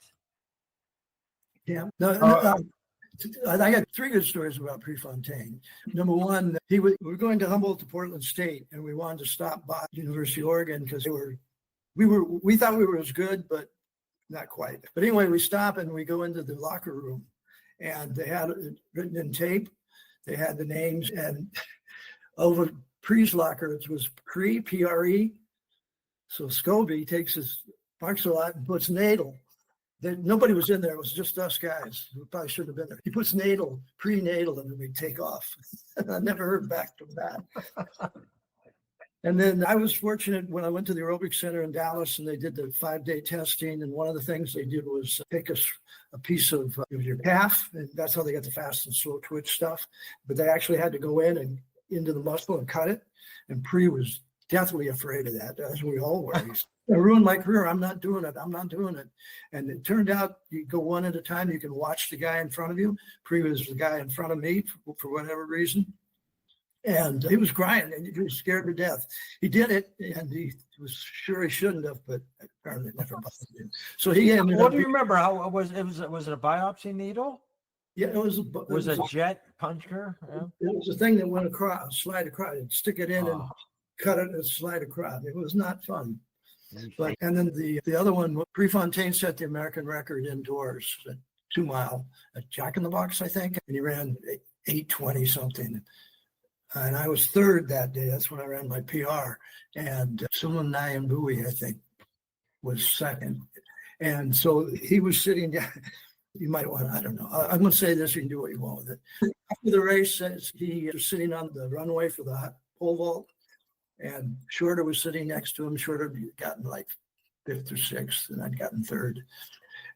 Yeah. I got 3 good stories about Prefontaine. Number one, we were going to Humboldt to Portland State, and we wanted to stop by University of Oregon because we thought we were as good, but not quite. But anyway, we stop and we go into the locker room, and they had it written in tape. They had the names, and over Pre's locker, it was Pre, P-R-E. So Scobie takes his marks a lot and puts Nadel. Nobody was in there. It was just us guys. We probably shouldn't have been there. He puts prenatal, and then we take off. I never heard back from that. And then I was fortunate when I went to the aerobic center in Dallas, and they did the 5-day testing. And one of the things they did was take a piece of your calf, and that's how they got the fast and slow twitch stuff. But they actually had to go in and into the muscle and cut it. And Pre was deathly afraid of that, as we all were. I ruined my career. I'm not doing it. And it turned out you go one at a time. You can watch the guy in front of you. Pre was the guy in front of me for whatever reason. And he was crying and he was scared to death. He did it and he was sure he shouldn't have, but apparently it never bothered him. So he ended up. What do you remember? How was it? Was it a biopsy needle? Yeah, it was a jet puncher. Yeah. It was a thing that went across, slide across, and stick it in and cut it and slide across. It was not fun. But and then the other one, Prefontaine set the American record indoors, a 2 mile at Jack in the Box, I think, and he ran 8:20 something. And I was third that day. That's when I ran my PR. And Sulan Nyambui, I think, was second. And so he was sitting down. You might want to, I don't know. I'm going to say this. You can do what you want with it. After the race, he was sitting on the runway for the pole vault. And Shorter was sitting next to him. Shorter had gotten like fifth or sixth, and I'd gotten third.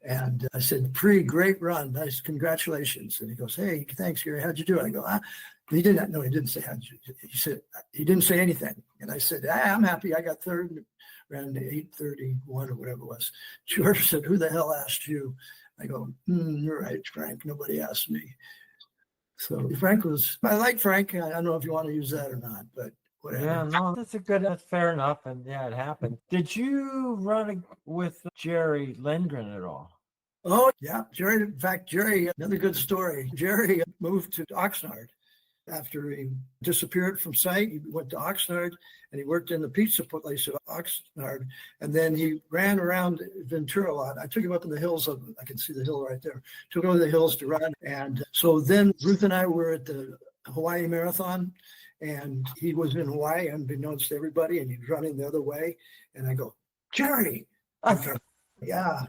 And I said, great run. Nice, congratulations. And he goes, hey, thanks, Gary. How'd you do? I go, he didn't say how'd you. He said, he didn't say anything. And I said, I'm happy. I got third, ran to 8:31 or whatever it was. Shorter said, who the hell asked you? I go, you're right, Frank. Nobody asked me. So I like Frank. I don't know if you want to use that or not, but whatever. Yeah, no, that's fair enough. And yeah, it happened. Did you run with Jerry Lindgren at all? Oh, yeah. Jerry, another good story. Jerry moved to Oxnard after he disappeared from sight. He went to Oxnard and he worked in the pizza place at Oxnard. And then he ran around Ventura a lot. I took him up in the hills I can see the hill right there. Took him over the hills to run. And so then Ruth and I were at the Hawaii Marathon, and he was in Hawaii unbeknownst to everybody, and he's running the other way. And I go, Jerry. Yeah.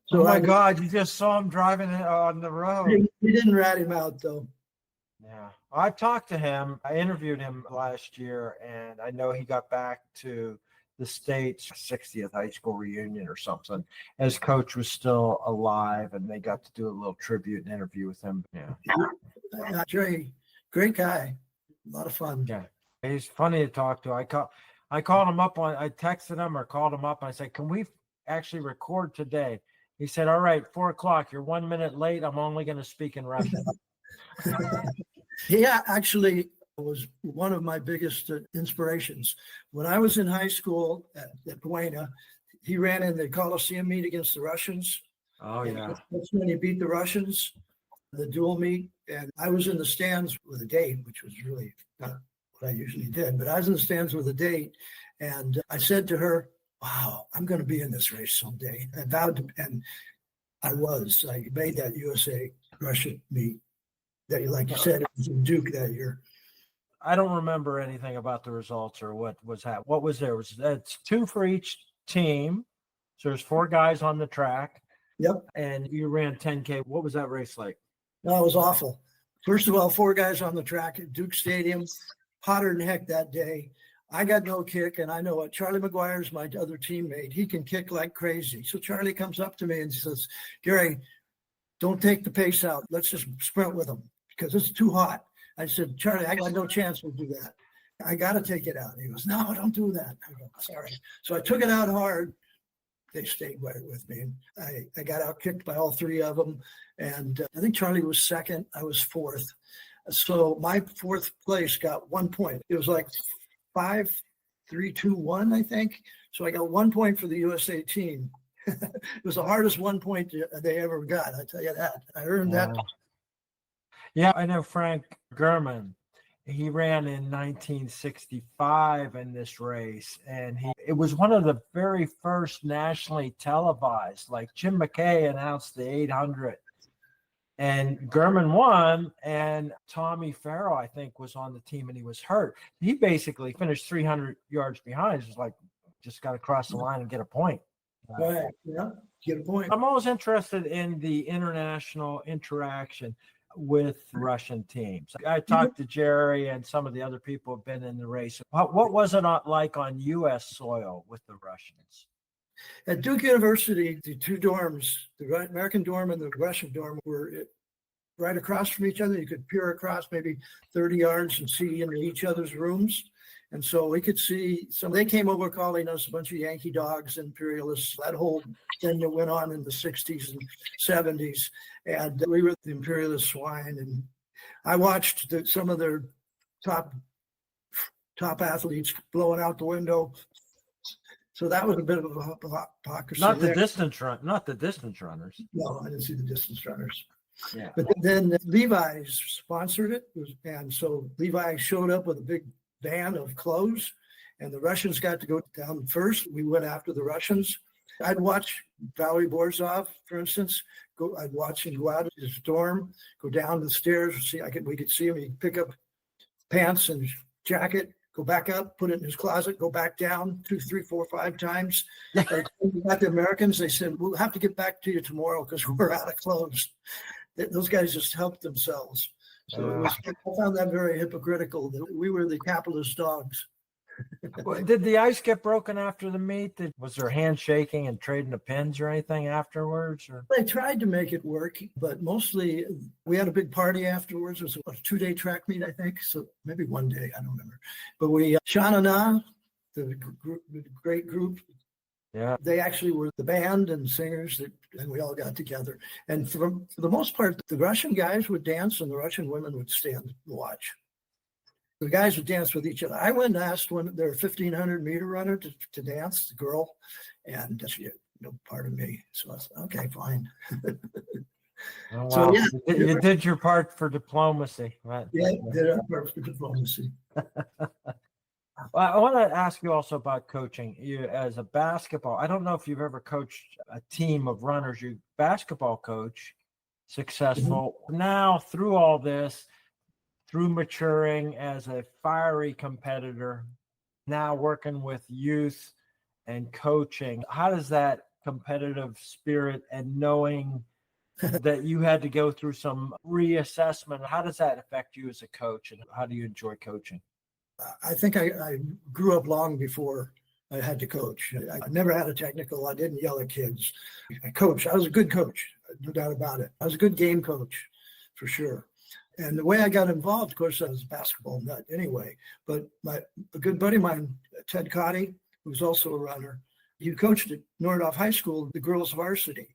So, oh my God, you just saw him driving on the road. He didn't rat him out, though. Yeah, I talked to him. I interviewed him last year, and I know he got back to the States 60th high school reunion or something. His coach was still alive, and they got to do a little tribute and interview with him. Yeah. Jerry, great guy. A lot of fun. Yeah, he's funny to talk to. I called him up I texted him or called him up. And I said, can we actually record today? He said, all right, 4:00. You're 1 minute late. I'm only going to speak in Russian. He actually was one of my biggest inspirations. When I was in high school at Buena, he ran in the Coliseum meet against the Russians. Oh, yeah. That's when he beat the Russians, the dual meet. And I was in the stands with a date, which was really not what I usually did, but I was in the stands with a date. And I said to her, wow, I'm going to be in this race someday. I vowed to, and I was. I made that USA-Russia meet. That, like you said, it was in Duke that year. I don't remember anything about the results or what was happening. What was there? It's 2 for each team. So there's 4 guys on the track. Yep. And you ran 10K. What was that race like? No, it was awful. First of all, 4 guys on the track at Duke Stadium, hotter than heck that day. I got no kick, and I know what Charlie McGuire's my other teammate. He can kick like crazy. So Charlie comes up to me and says, Gary, don't take the pace out. Let's just sprint with him because it's too hot. I said, Charlie, I got no chance to do that. I got to take it out. He goes, no, don't do that. I go, sorry. So I took it out hard. They stayed with me. I got out kicked by all 3 of them. And I think Charlie was second. I was fourth. So my 4th place got 1 point. It was like 5, 3, 2, 1, I think. So I got 1 point for the USA team. It was the hardest 1 point they ever got. I tell you that. I earned that. Yeah, I know Frank Gurman. He ran in 1965 in this race, and it was one of the very first nationally televised. Like Jim McKay announced the 800, and Gurman won, and Tommy Farrell, I think, was on the team, and he was hurt. He basically finished 300 yards behind. It was like, just got to cross the line and get a point. Right, yeah, get a point. I'm always interested in the international interaction with Russian teams. I talked to Jerry and some of the other people who've been in the race. What was it like on U.S. soil with the Russians? At Duke University, the 2 dorms, the American dorm and the Russian dorm, were right across from each other. You could peer across maybe 30 yards and see into each other's rooms. And so we could see, so they came over calling us a bunch of Yankee dogs, imperialists, that whole thing that went on in the 60s and 70s. And we were the imperialist swine. And I watched some of their top athletes blowing out the window. So that was a bit of a hypocrisy. Not the distance runners. No, I didn't see the distance runners. Yeah. But then Levi sponsored it. And so Levi showed up with a big van of clothes, and the Russians got to go down first. We went after the Russians. I'd watch Valery Borzov, for instance. I'd watch him go out of his dorm, go down the stairs. We could see him. He'd pick up pants and jacket, go back up, put it in his closet, go back down 2, 3, 4, 5 times. Like we got the Americans, they said, we'll have to get back to you tomorrow because we're out of clothes. Those guys just helped themselves. So I found that very hypocritical that we were the capitalist dogs. Did the ice get broken after the meet? Was there handshaking and trading of pins or anything afterwards? Or? They tried to make it work, but mostly we had a big party afterwards. It was a 2-day track meet, I think. So maybe 1 day, I don't remember. But we, Sha-Na-Na, the great group, yeah, they actually were the band and singers, and we all got together. And for the most part, the Russian guys would dance and the Russian women would stand and watch. The guys would dance with each other. I went and asked their 1,500 meter runner to dance, the girl, and she had no part of me. So I said, okay, fine. Oh, wow. So, yeah, you did your part for diplomacy, right? Yeah, did our part for diplomacy. Well, I want to ask you also about coaching. You, as a basketball, I don't know if you've ever coached a team of runners. You basketball coach, successful. Mm-hmm. Now, through all this, through maturing as a fiery competitor, now working with youth and coaching, how does that competitive spirit and knowing that you had to go through some reassessment, how does that affect you as a coach, and how do you enjoy coaching? I think I grew up long before I had to coach. I never had a technical. I didn't yell at kids. I coached. I was a good coach, no doubt about it. I was a good game coach, for sure. And the way I got involved, of course, I was a basketball nut anyway. But a good buddy of mine, Ted Cotty, who was also a runner, he coached at Nordhoff High School, the girls' varsity.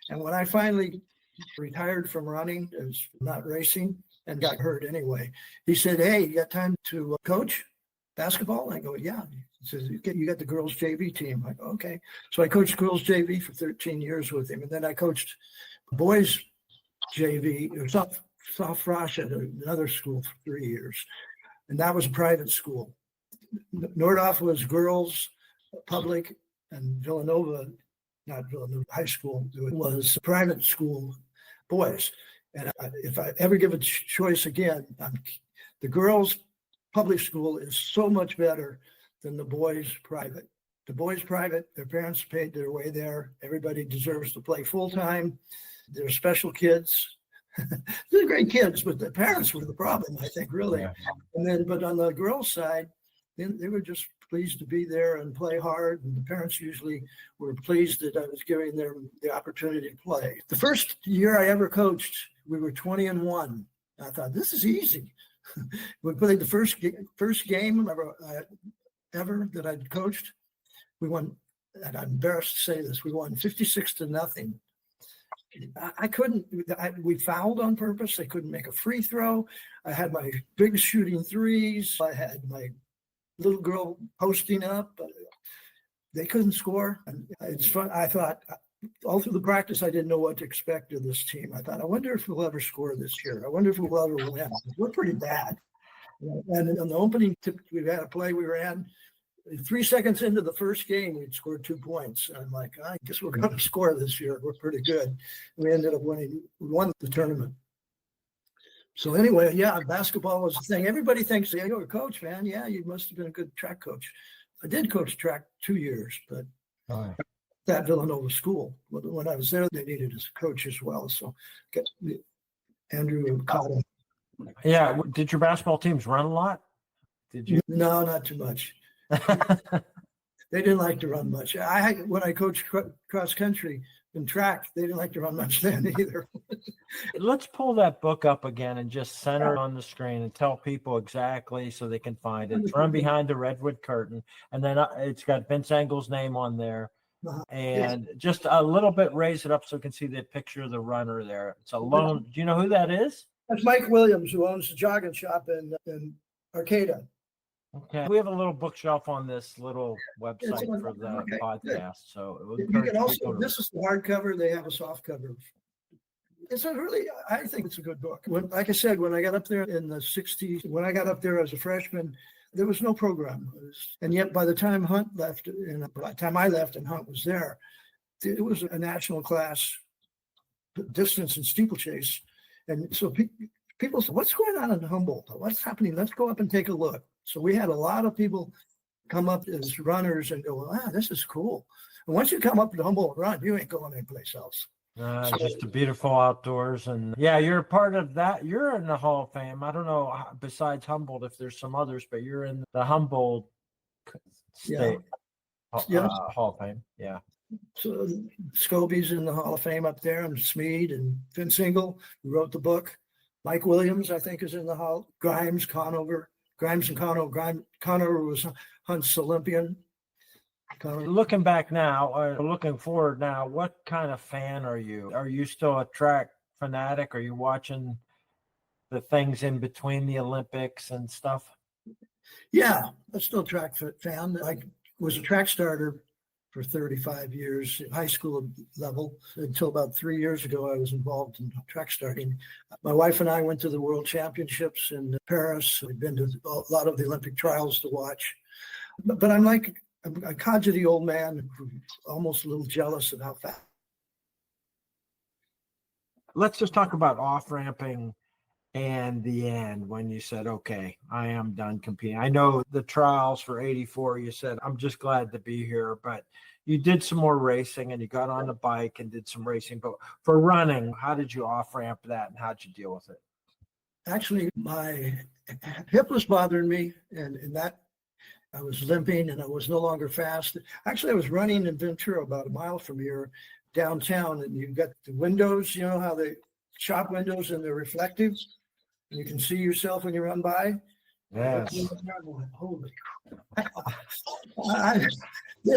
And when I finally retired from running, I was not racing, and got hurt anyway, he said, hey, you got time to coach basketball? And I go, yeah. He says, you got the girls JV team. I go, okay. So I coached girls JV for 13 years with him. And then I coached boys JV, or South Frosh at another school for 3 years. And that was a private school. Nordhoff was girls, public, and Villanova, not Villanova High School, it was private school, boys. And if I ever give a choice again, the girls' public school is so much better than the boys' private. The boys' private, their parents paid their way there. Everybody deserves to play full-time. They're special kids. They're great kids, but the parents were the problem, I think, really. Yeah. But on the girls' side, they were just pleased to be there and play hard. And the parents usually were pleased that I was giving them the opportunity to play. The first year I ever coached, we were 20-1. I thought, this is easy. We played the first game ever that I'd coached. We won, and I'm embarrassed to say this, we won 56-0. We fouled on purpose. They couldn't make a free throw. I had my big shooting threes. I had my little girl posting up, but they couldn't score. And it's fun. I thought all through the practice, I didn't know what to expect of this team. I thought, I wonder if we'll ever score this year. I wonder if we'll ever win. We're pretty bad. And on the opening tip, we had a play we ran. 3 seconds into the first game, we'd scored 2 points. And I'm like, I guess we're going to score this year. We're pretty good. We ended up winning. We won the tournament. So anyway, yeah, basketball was the thing. Everybody thinks, yeah, you're a coach, man. Yeah, you must have been a good track coach. I did coach track 2 years, but at Villanova School. When I was there, they needed a coach as well. So Andrew Cottle. Yeah. Did your basketball teams run a lot? Did you? No, not too much. They didn't like to run much. When I coached cross country and track, they didn't like to run much then either. Let's pull that book up again and just center it on the screen and tell people exactly so they can find it. It's Run Behind the Redwood Curtain. And then it's got Vince Engel's name on there. And just a little bit, raise it up so you can see the picture of the runner there. It's a lone. Do you know who that is? That's Mike Williams, who owns the jogging shop in Arcata. Okay. We have a little bookshelf on this little website for the podcast. Good. So you can also, this is the hardcover. They have a soft cover. It's a really, I think it's a good book. Like I said, when I got up there in the 60s, when I got up there as a freshman, there was no program. And yet by the time Hunt left, and by the time I left and Hunt was there, it was a national class distance and steeplechase. And so people said, what's going on in Humboldt? What's happening? Let's go up and take a look. So we had a lot of people come up as runners and go, this is cool. And once you come up to Humboldt Run, you ain't going anyplace else. Just the beautiful outdoors. And yeah, you're a part of that. You're in the Hall of Fame. I don't know, besides Humboldt, if there's some others, but you're in the Humboldt State Hall of Fame. Yeah. So Scobie's in the Hall of Fame up there, and Smead and Vince Ingle, who wrote the book. Mike Williams, I think, is in the Hall. Grimes and Conover was Hunt's Olympian. Looking back now, or looking forward now, what kind of fan are you? Are you still a track fanatic? Are you watching the things in between the Olympics and stuff? Yeah, I'm still a track fan. I was a track starter for 35 years, high school level, until about 3 years ago. I was involved in track starting. My wife and I went to the World Championships in Paris. We've been to a lot of the Olympic trials to watch. But I'm like a codgety old man, almost a little jealous of how fast. Let's just talk about off-ramping and the end when you said, okay, I am done competing. I know the trials for 84, you said, I'm just glad to be here, but you did some more racing and you got on the bike and did some racing. But for running, how did you off-ramp that and how'd you deal with it? Actually, my hip was bothering me, and that I was limping and I was no longer fast. Actually, I was running in Ventura about a mile from here downtown, and you've got the windows, you know how the shop windows and they're reflective, and you can see yourself when you run by. Yes. Holy crap.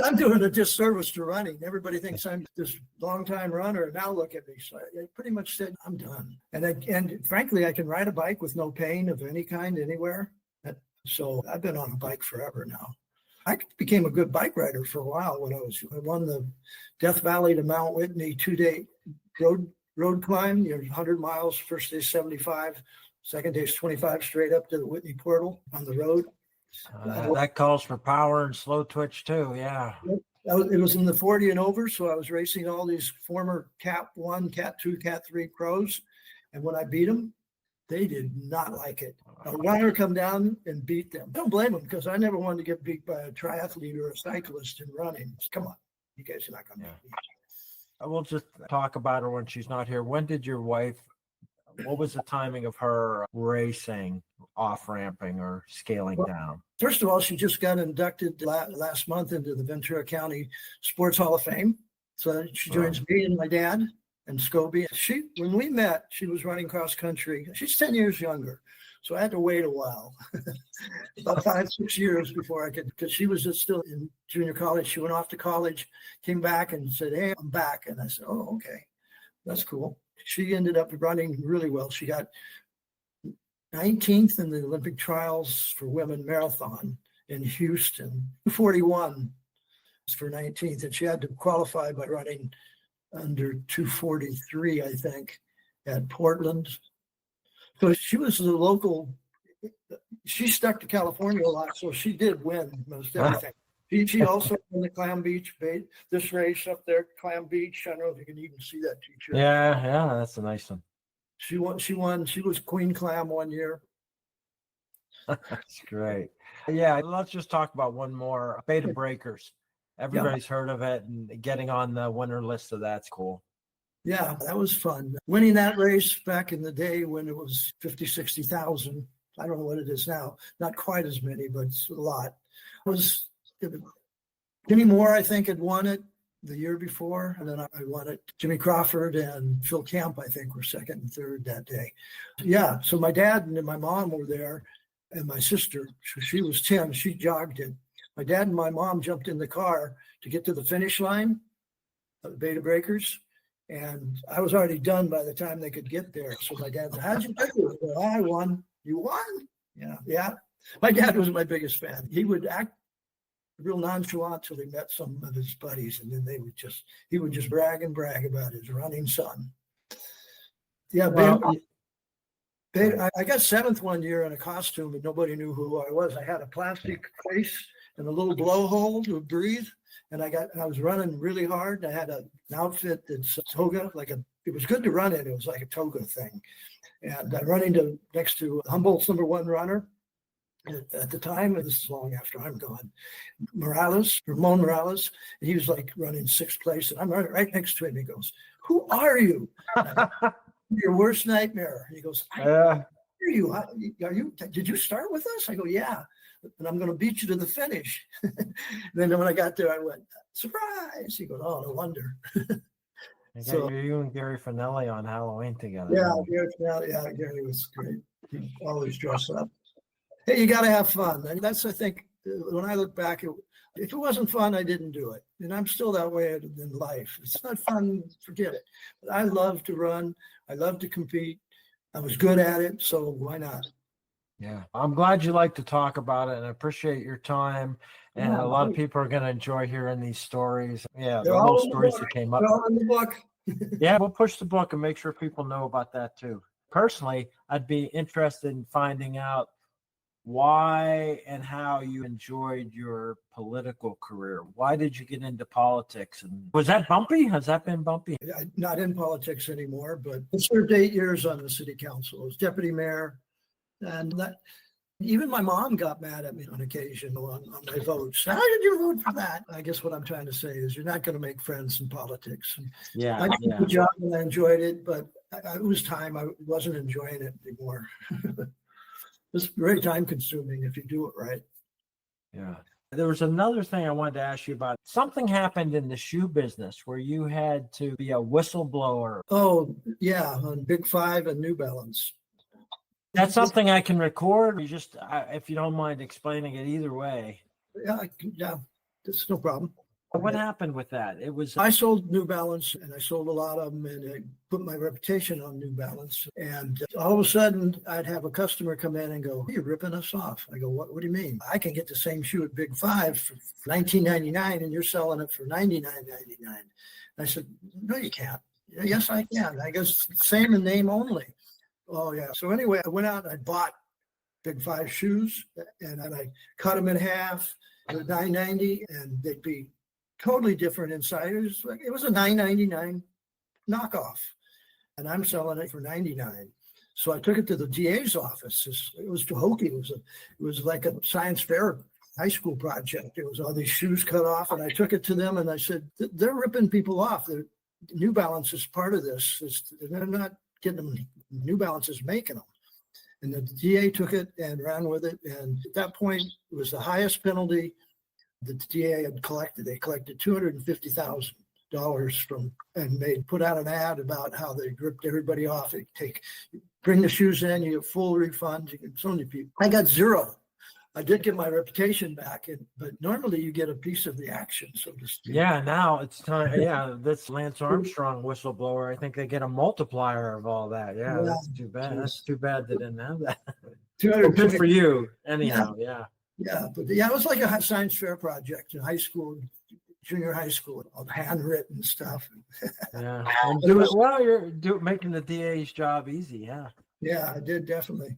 I'm doing a disservice to running. Everybody thinks I'm this long time runner, and now look at me. So I pretty much said, I'm done. And frankly, I can ride a bike with no pain of any kind anywhere. So I've been on a bike forever now. I became a good bike rider for a while when I won the Death Valley to Mount Whitney 2-day road climb. 100 miles, first day 75, second day is 25 straight up to the Whitney Portal on the road. That calls for power and slow twitch too. Yeah. It was in the 40 and over. So I was racing all these former Cat 1, Cat 2, Cat 3 pros. And when I beat them, they did not like it. A runner come down and beat them. I don't blame them, because I never wanted to get beat by a triathlete or a cyclist in running. Come on, you guys are not going to beat me. We'll just talk about her when she's not here. When did your wife, what was the timing of her racing, off-ramping or scaling down? First of all, she just got inducted last month into the Ventura County Sports Hall of Fame. So she joins me and my dad and Scobie. When we met, she was running cross country. She's 10 years younger. So I had to wait a while, about 5-6 years before I could, because she was just still in junior college. She went off to college, came back and said, hey, I'm back. And I said, oh, okay, that's cool. She ended up running really well. She got 19th in the Olympic trials for women marathon in Houston, 241 for 19th. And she had to qualify by running under 243, I think, at Portland. So she was the local, she stuck to California a lot, so she did win most everything. She also won the Clam Beach, this race up there, Clam Beach. I don't know if you can even see that teacher. Yeah, that's a nice one. She won, she was Queen Clam one year. That's great. Yeah, let's just talk about one more, Beta Breakers. Everybody's heard of it, and getting on the winner list of that's cool. Yeah, that was fun. Winning that race back in the day when it was 50, 60,000. I don't know what it is now. Not quite as many, but it's a lot. Jimmy Moore, I think, had won it the year before, and then I won it. Jimmy Crawford and Phil Kemp, I think, were second and third that day. Yeah, so my dad and my mom were there, and my sister, she was 10, she jogged it. My dad and my mom jumped in the car to get to the finish line of the Beta Breakers. And I was already done by the time they could get there. So my dad said, how'd you do? Well, I won. You won? Yeah. My dad was my biggest fan. He would act real nonchalant till he met some of his buddies. And then he would just brag about his running son. Yeah. Well, I got seventh one year in a costume, and nobody knew who I was. I had a plastic face and a little blowhole to breathe. And I was running really hard. I had an outfit that's a toga, like a it was good to run in. It was like a toga thing. And I'm running next to Humboldt's #1 runner at the time, and this is long after I'm gone, Ramon Morales, and he was like running 6th place, and I'm running right next to him. He goes, "Who are you?" Your worst nightmare. He goes, "I hear you. Are you? Did you start with us?" I go, "Yeah, and I'm going to beat you to the finish." Then when I got there, I went, "Surprise!" He goes, "Oh, no wonder." So you and Gary Finelli on Halloween together. Yeah, Gary was great. He always dressed up. Hey, you got to have fun. And that's, I think, when I look back, if it wasn't fun, I didn't do it. And I'm still that way in life. It's not fun, forget it. But I love to run. I love to compete. I was good at it, so why not? Yeah, I'm glad you like to talk about it, and I appreciate your time. And a lot of people are going to enjoy hearing these stories. Yeah, the little stories that came up. They're all in the book. Yeah, we'll push the book and make sure people know about that too. Personally, I'd be interested in finding out why and how you enjoyed your political career. Why did you get into politics? And was that bumpy? Has that been bumpy? I'm not in politics anymore, but I served 8 years on the city council. I was deputy mayor. And even my mom got mad at me on occasion on my votes. How did you vote for that? I guess what I'm trying to say is you're not going to make friends in politics. Yeah, I did the job and I enjoyed it, but it was time. I wasn't enjoying it anymore. It's very time consuming if you do it right. Yeah. There was another thing I wanted to ask you about. Something happened in the shoe business where you had to be a whistleblower. Oh, yeah, on Big 5 and New Balance. That's something I can record. You just, if you don't mind explaining it either way. Yeah, that's no problem. What happened with that? I sold New Balance, and I sold a lot of them, and I put my reputation on New Balance. And all of a sudden, I'd have a customer come in and go, "You're ripping us off." I go, "What do you mean? I can get the same shoe at Big 5 for $19.99, and you're selling it for $99.99." I said, "No, you can't." "Yes, I can." I guess same in name only. Oh, yeah. So anyway, I went out and I bought Big 5 shoes, and I cut them in half at $9.90, and they'd be totally different inside. It was a $9.99 knockoff, and I'm selling it for $99. So I took it to the DA's office. It was too hokey. It was like a science fair high school project. It was all these shoes cut off, and I took it to them, and I said, "They're ripping people off. New Balance is part of this. They're not getting them. New Balance is making them." And the DA took it and ran with it. And at that point, it was the highest penalty the DA had collected. They collected $250,000 and they put out an ad about how they ripped everybody off. They bring the shoes in, you get full refund. It's only people. I got zero. I did get my reputation back, but normally you get a piece of the action, so to speak. Yeah, now it's time. Yeah, that's Lance Armstrong whistleblower. I think they get a multiplier of all that. Yeah, that's too bad. That's too bad they didn't have that. Good for you, anyhow. Yeah. Yeah, but it was like a science fair project in high school, junior high school, all handwritten stuff. Yeah, you're making the DA's job easy. Yeah. Yeah, I did definitely.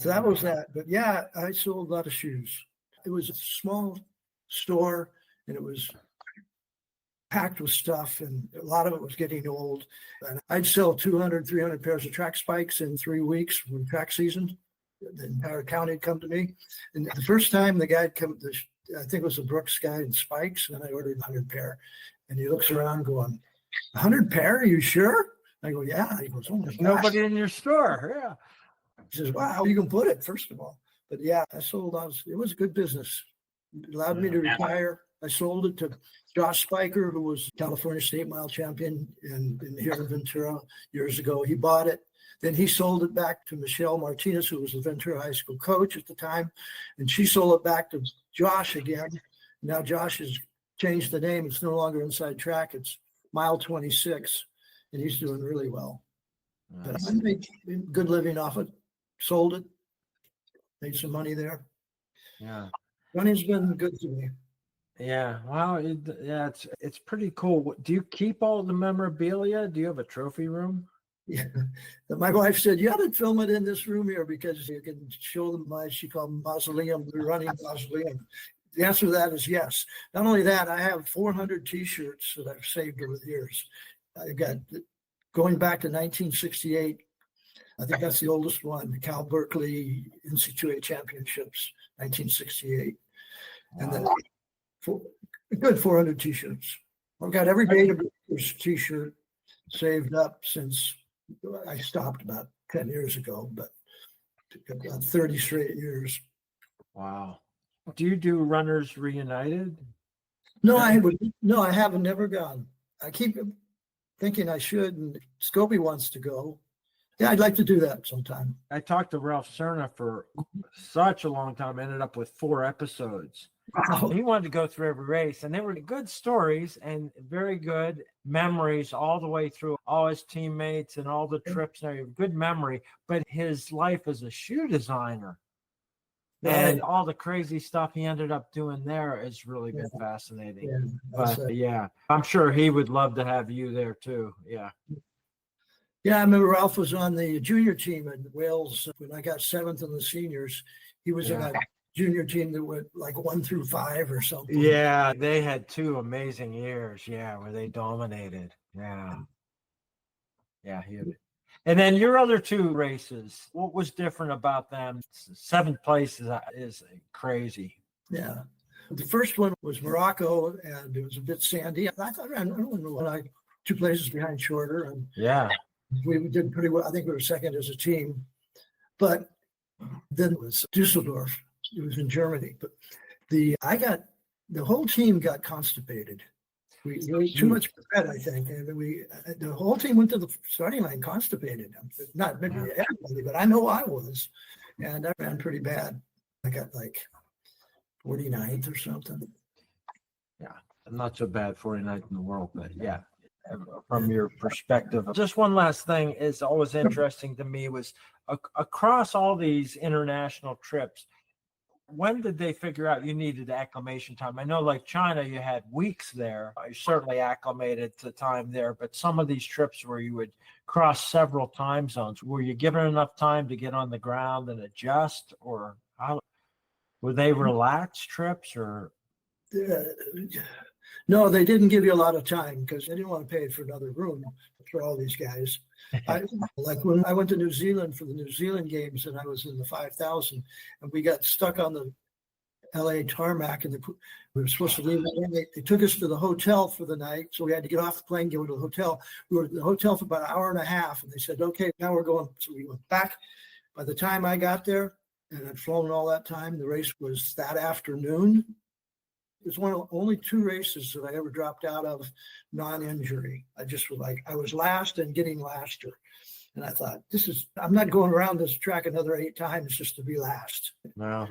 So that was that. But yeah, I sold a lot of shoes. It was a small store, and it was packed with stuff, and a lot of it was getting old. And I'd sell 200, 300 pairs of track spikes in 3 weeks when track season. The entire county had come to me. And the first time the guy had come, I think it was a Brooks guy in spikes, and I ordered 100 pair. And he looks around going, 100 pair? Are you sure? I go, yeah. He goes, oh my gosh. Nobody in your store. Yeah. He says, wow, you can put it, first of all. But yeah, I sold out. It was a good business. It allowed me to retire. I sold it to Josh Spiker, who was California State Mile champion here in Ventura years ago. He bought it. Then he sold it back to Michelle Martinez, who was the Ventura High School coach at the time. And she sold it back to Josh again. Now Josh has changed the name. It's no longer Inside Track. It's Mile 26. And he's doing really well. Nice. But I made good living off it. Sold it. Made some money there. Yeah. Running's been good to me. Yeah. Wow. It's pretty cool. Do you keep all the memorabilia? Do you have a trophy room? Yeah. My wife said, you ought to film it in this room here because you can show them she called them mausoleum, the running mausoleum. The answer to that is yes. Not only that, I have 400 T-shirts that I've saved over the years. I've got going back to 1968. I think that's the oldest one, the Cal Berkeley NCAA Championships, 1968. And then a good 400 T-shirts. I've got every Beta Breakers T-shirt saved up since I stopped about 10 years ago, but about 30 straight years. Wow. Do you do Runners Reunited? No, I haven't never gone. I keep thinking I should, and Scobie wants to go. Yeah, I'd like to do that sometime. I talked to Ralph Cerna for such a long time, ended up with 4 episodes. Wow. He wanted to go through every race, and they were good stories and very good memories all the way through, all his teammates and all the trips and everything. Good memory, but his life as a shoe designer and all the crazy stuff he ended up doing there has really been fascinating. Yeah, but yeah, I'm sure he would love to have you there too. Yeah. Yeah, I remember Ralph was on the junior team in Wales when I got 7th in the seniors. He was in a junior team that went like 1 through 5 or something. Yeah, they had 2 amazing years. Yeah, where they dominated. Yeah. Yeah. And then your other 2 races, what was different about them? 7th place is crazy. Yeah. The first one was Morocco, and it was a bit sandy. I thought, I don't know, 2 places behind Shorter. And yeah. We did pretty well. I think we were second as a team. But then it was Dusseldorf. It was in Germany. But the whole team got constipated. We ate too much bread, I think. And the whole team went to the starting line constipated. Not maybe everybody, but I know I was. And I ran pretty bad. I got like 49th or something. Yeah, not so bad, 49th in the world, but yeah. From your perspective, just one last thing is always interesting to me was across all these international trips, when did they figure out you needed acclimation time? I know like China, you had weeks there. You certainly acclimated to time there, but some of these trips where you would cross several time zones, were you given enough time to get on the ground and adjust, or how were they relaxed trips or? No, they didn't give you a lot of time because they didn't want to pay for another room for all these guys. Like when I went to New Zealand for the New Zealand games, and I was in the 5,000, and we got stuck on the LA tarmac, and we were supposed to leave. They took us to the hotel for the night, so we had to get off the plane, go to the hotel. We were at the hotel for about an hour and a half, and they said, "Okay, now we're going." So we went back. By the time I got there, and I'd flown all that time, the race was that afternoon. It was one of only 2 races that I ever dropped out of non-injury. I just was like, I was last and getting laster. And I thought, I'm not going around this track another 8 times just to be last. No,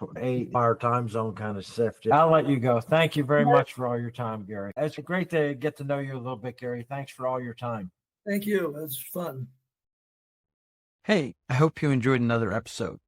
8-hour time zone kind of sifted. I'll let you go. Thank you very much for all your time, Gary. It's great to get to know you a little bit, Gary. Thanks for all your time. Thank you. It was fun. Hey, I hope you enjoyed another episode.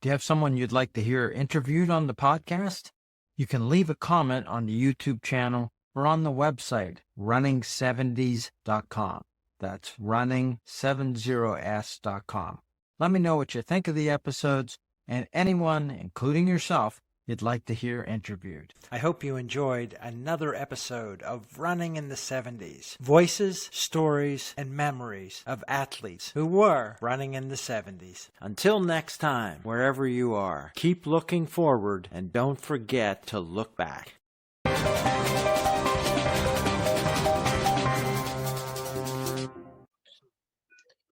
Do you have someone you'd like to hear interviewed on the podcast? You can leave a comment on the YouTube channel or on the website, running70s.com. That's running70s.com. Let me know what you think of the episodes and anyone, including yourself, you'd like to hear interviewed. I hope you enjoyed another episode of Running in the 70s. Voices, stories, and memories of athletes who were running in the 70s. Until next time, wherever you are, keep looking forward and don't forget to look back.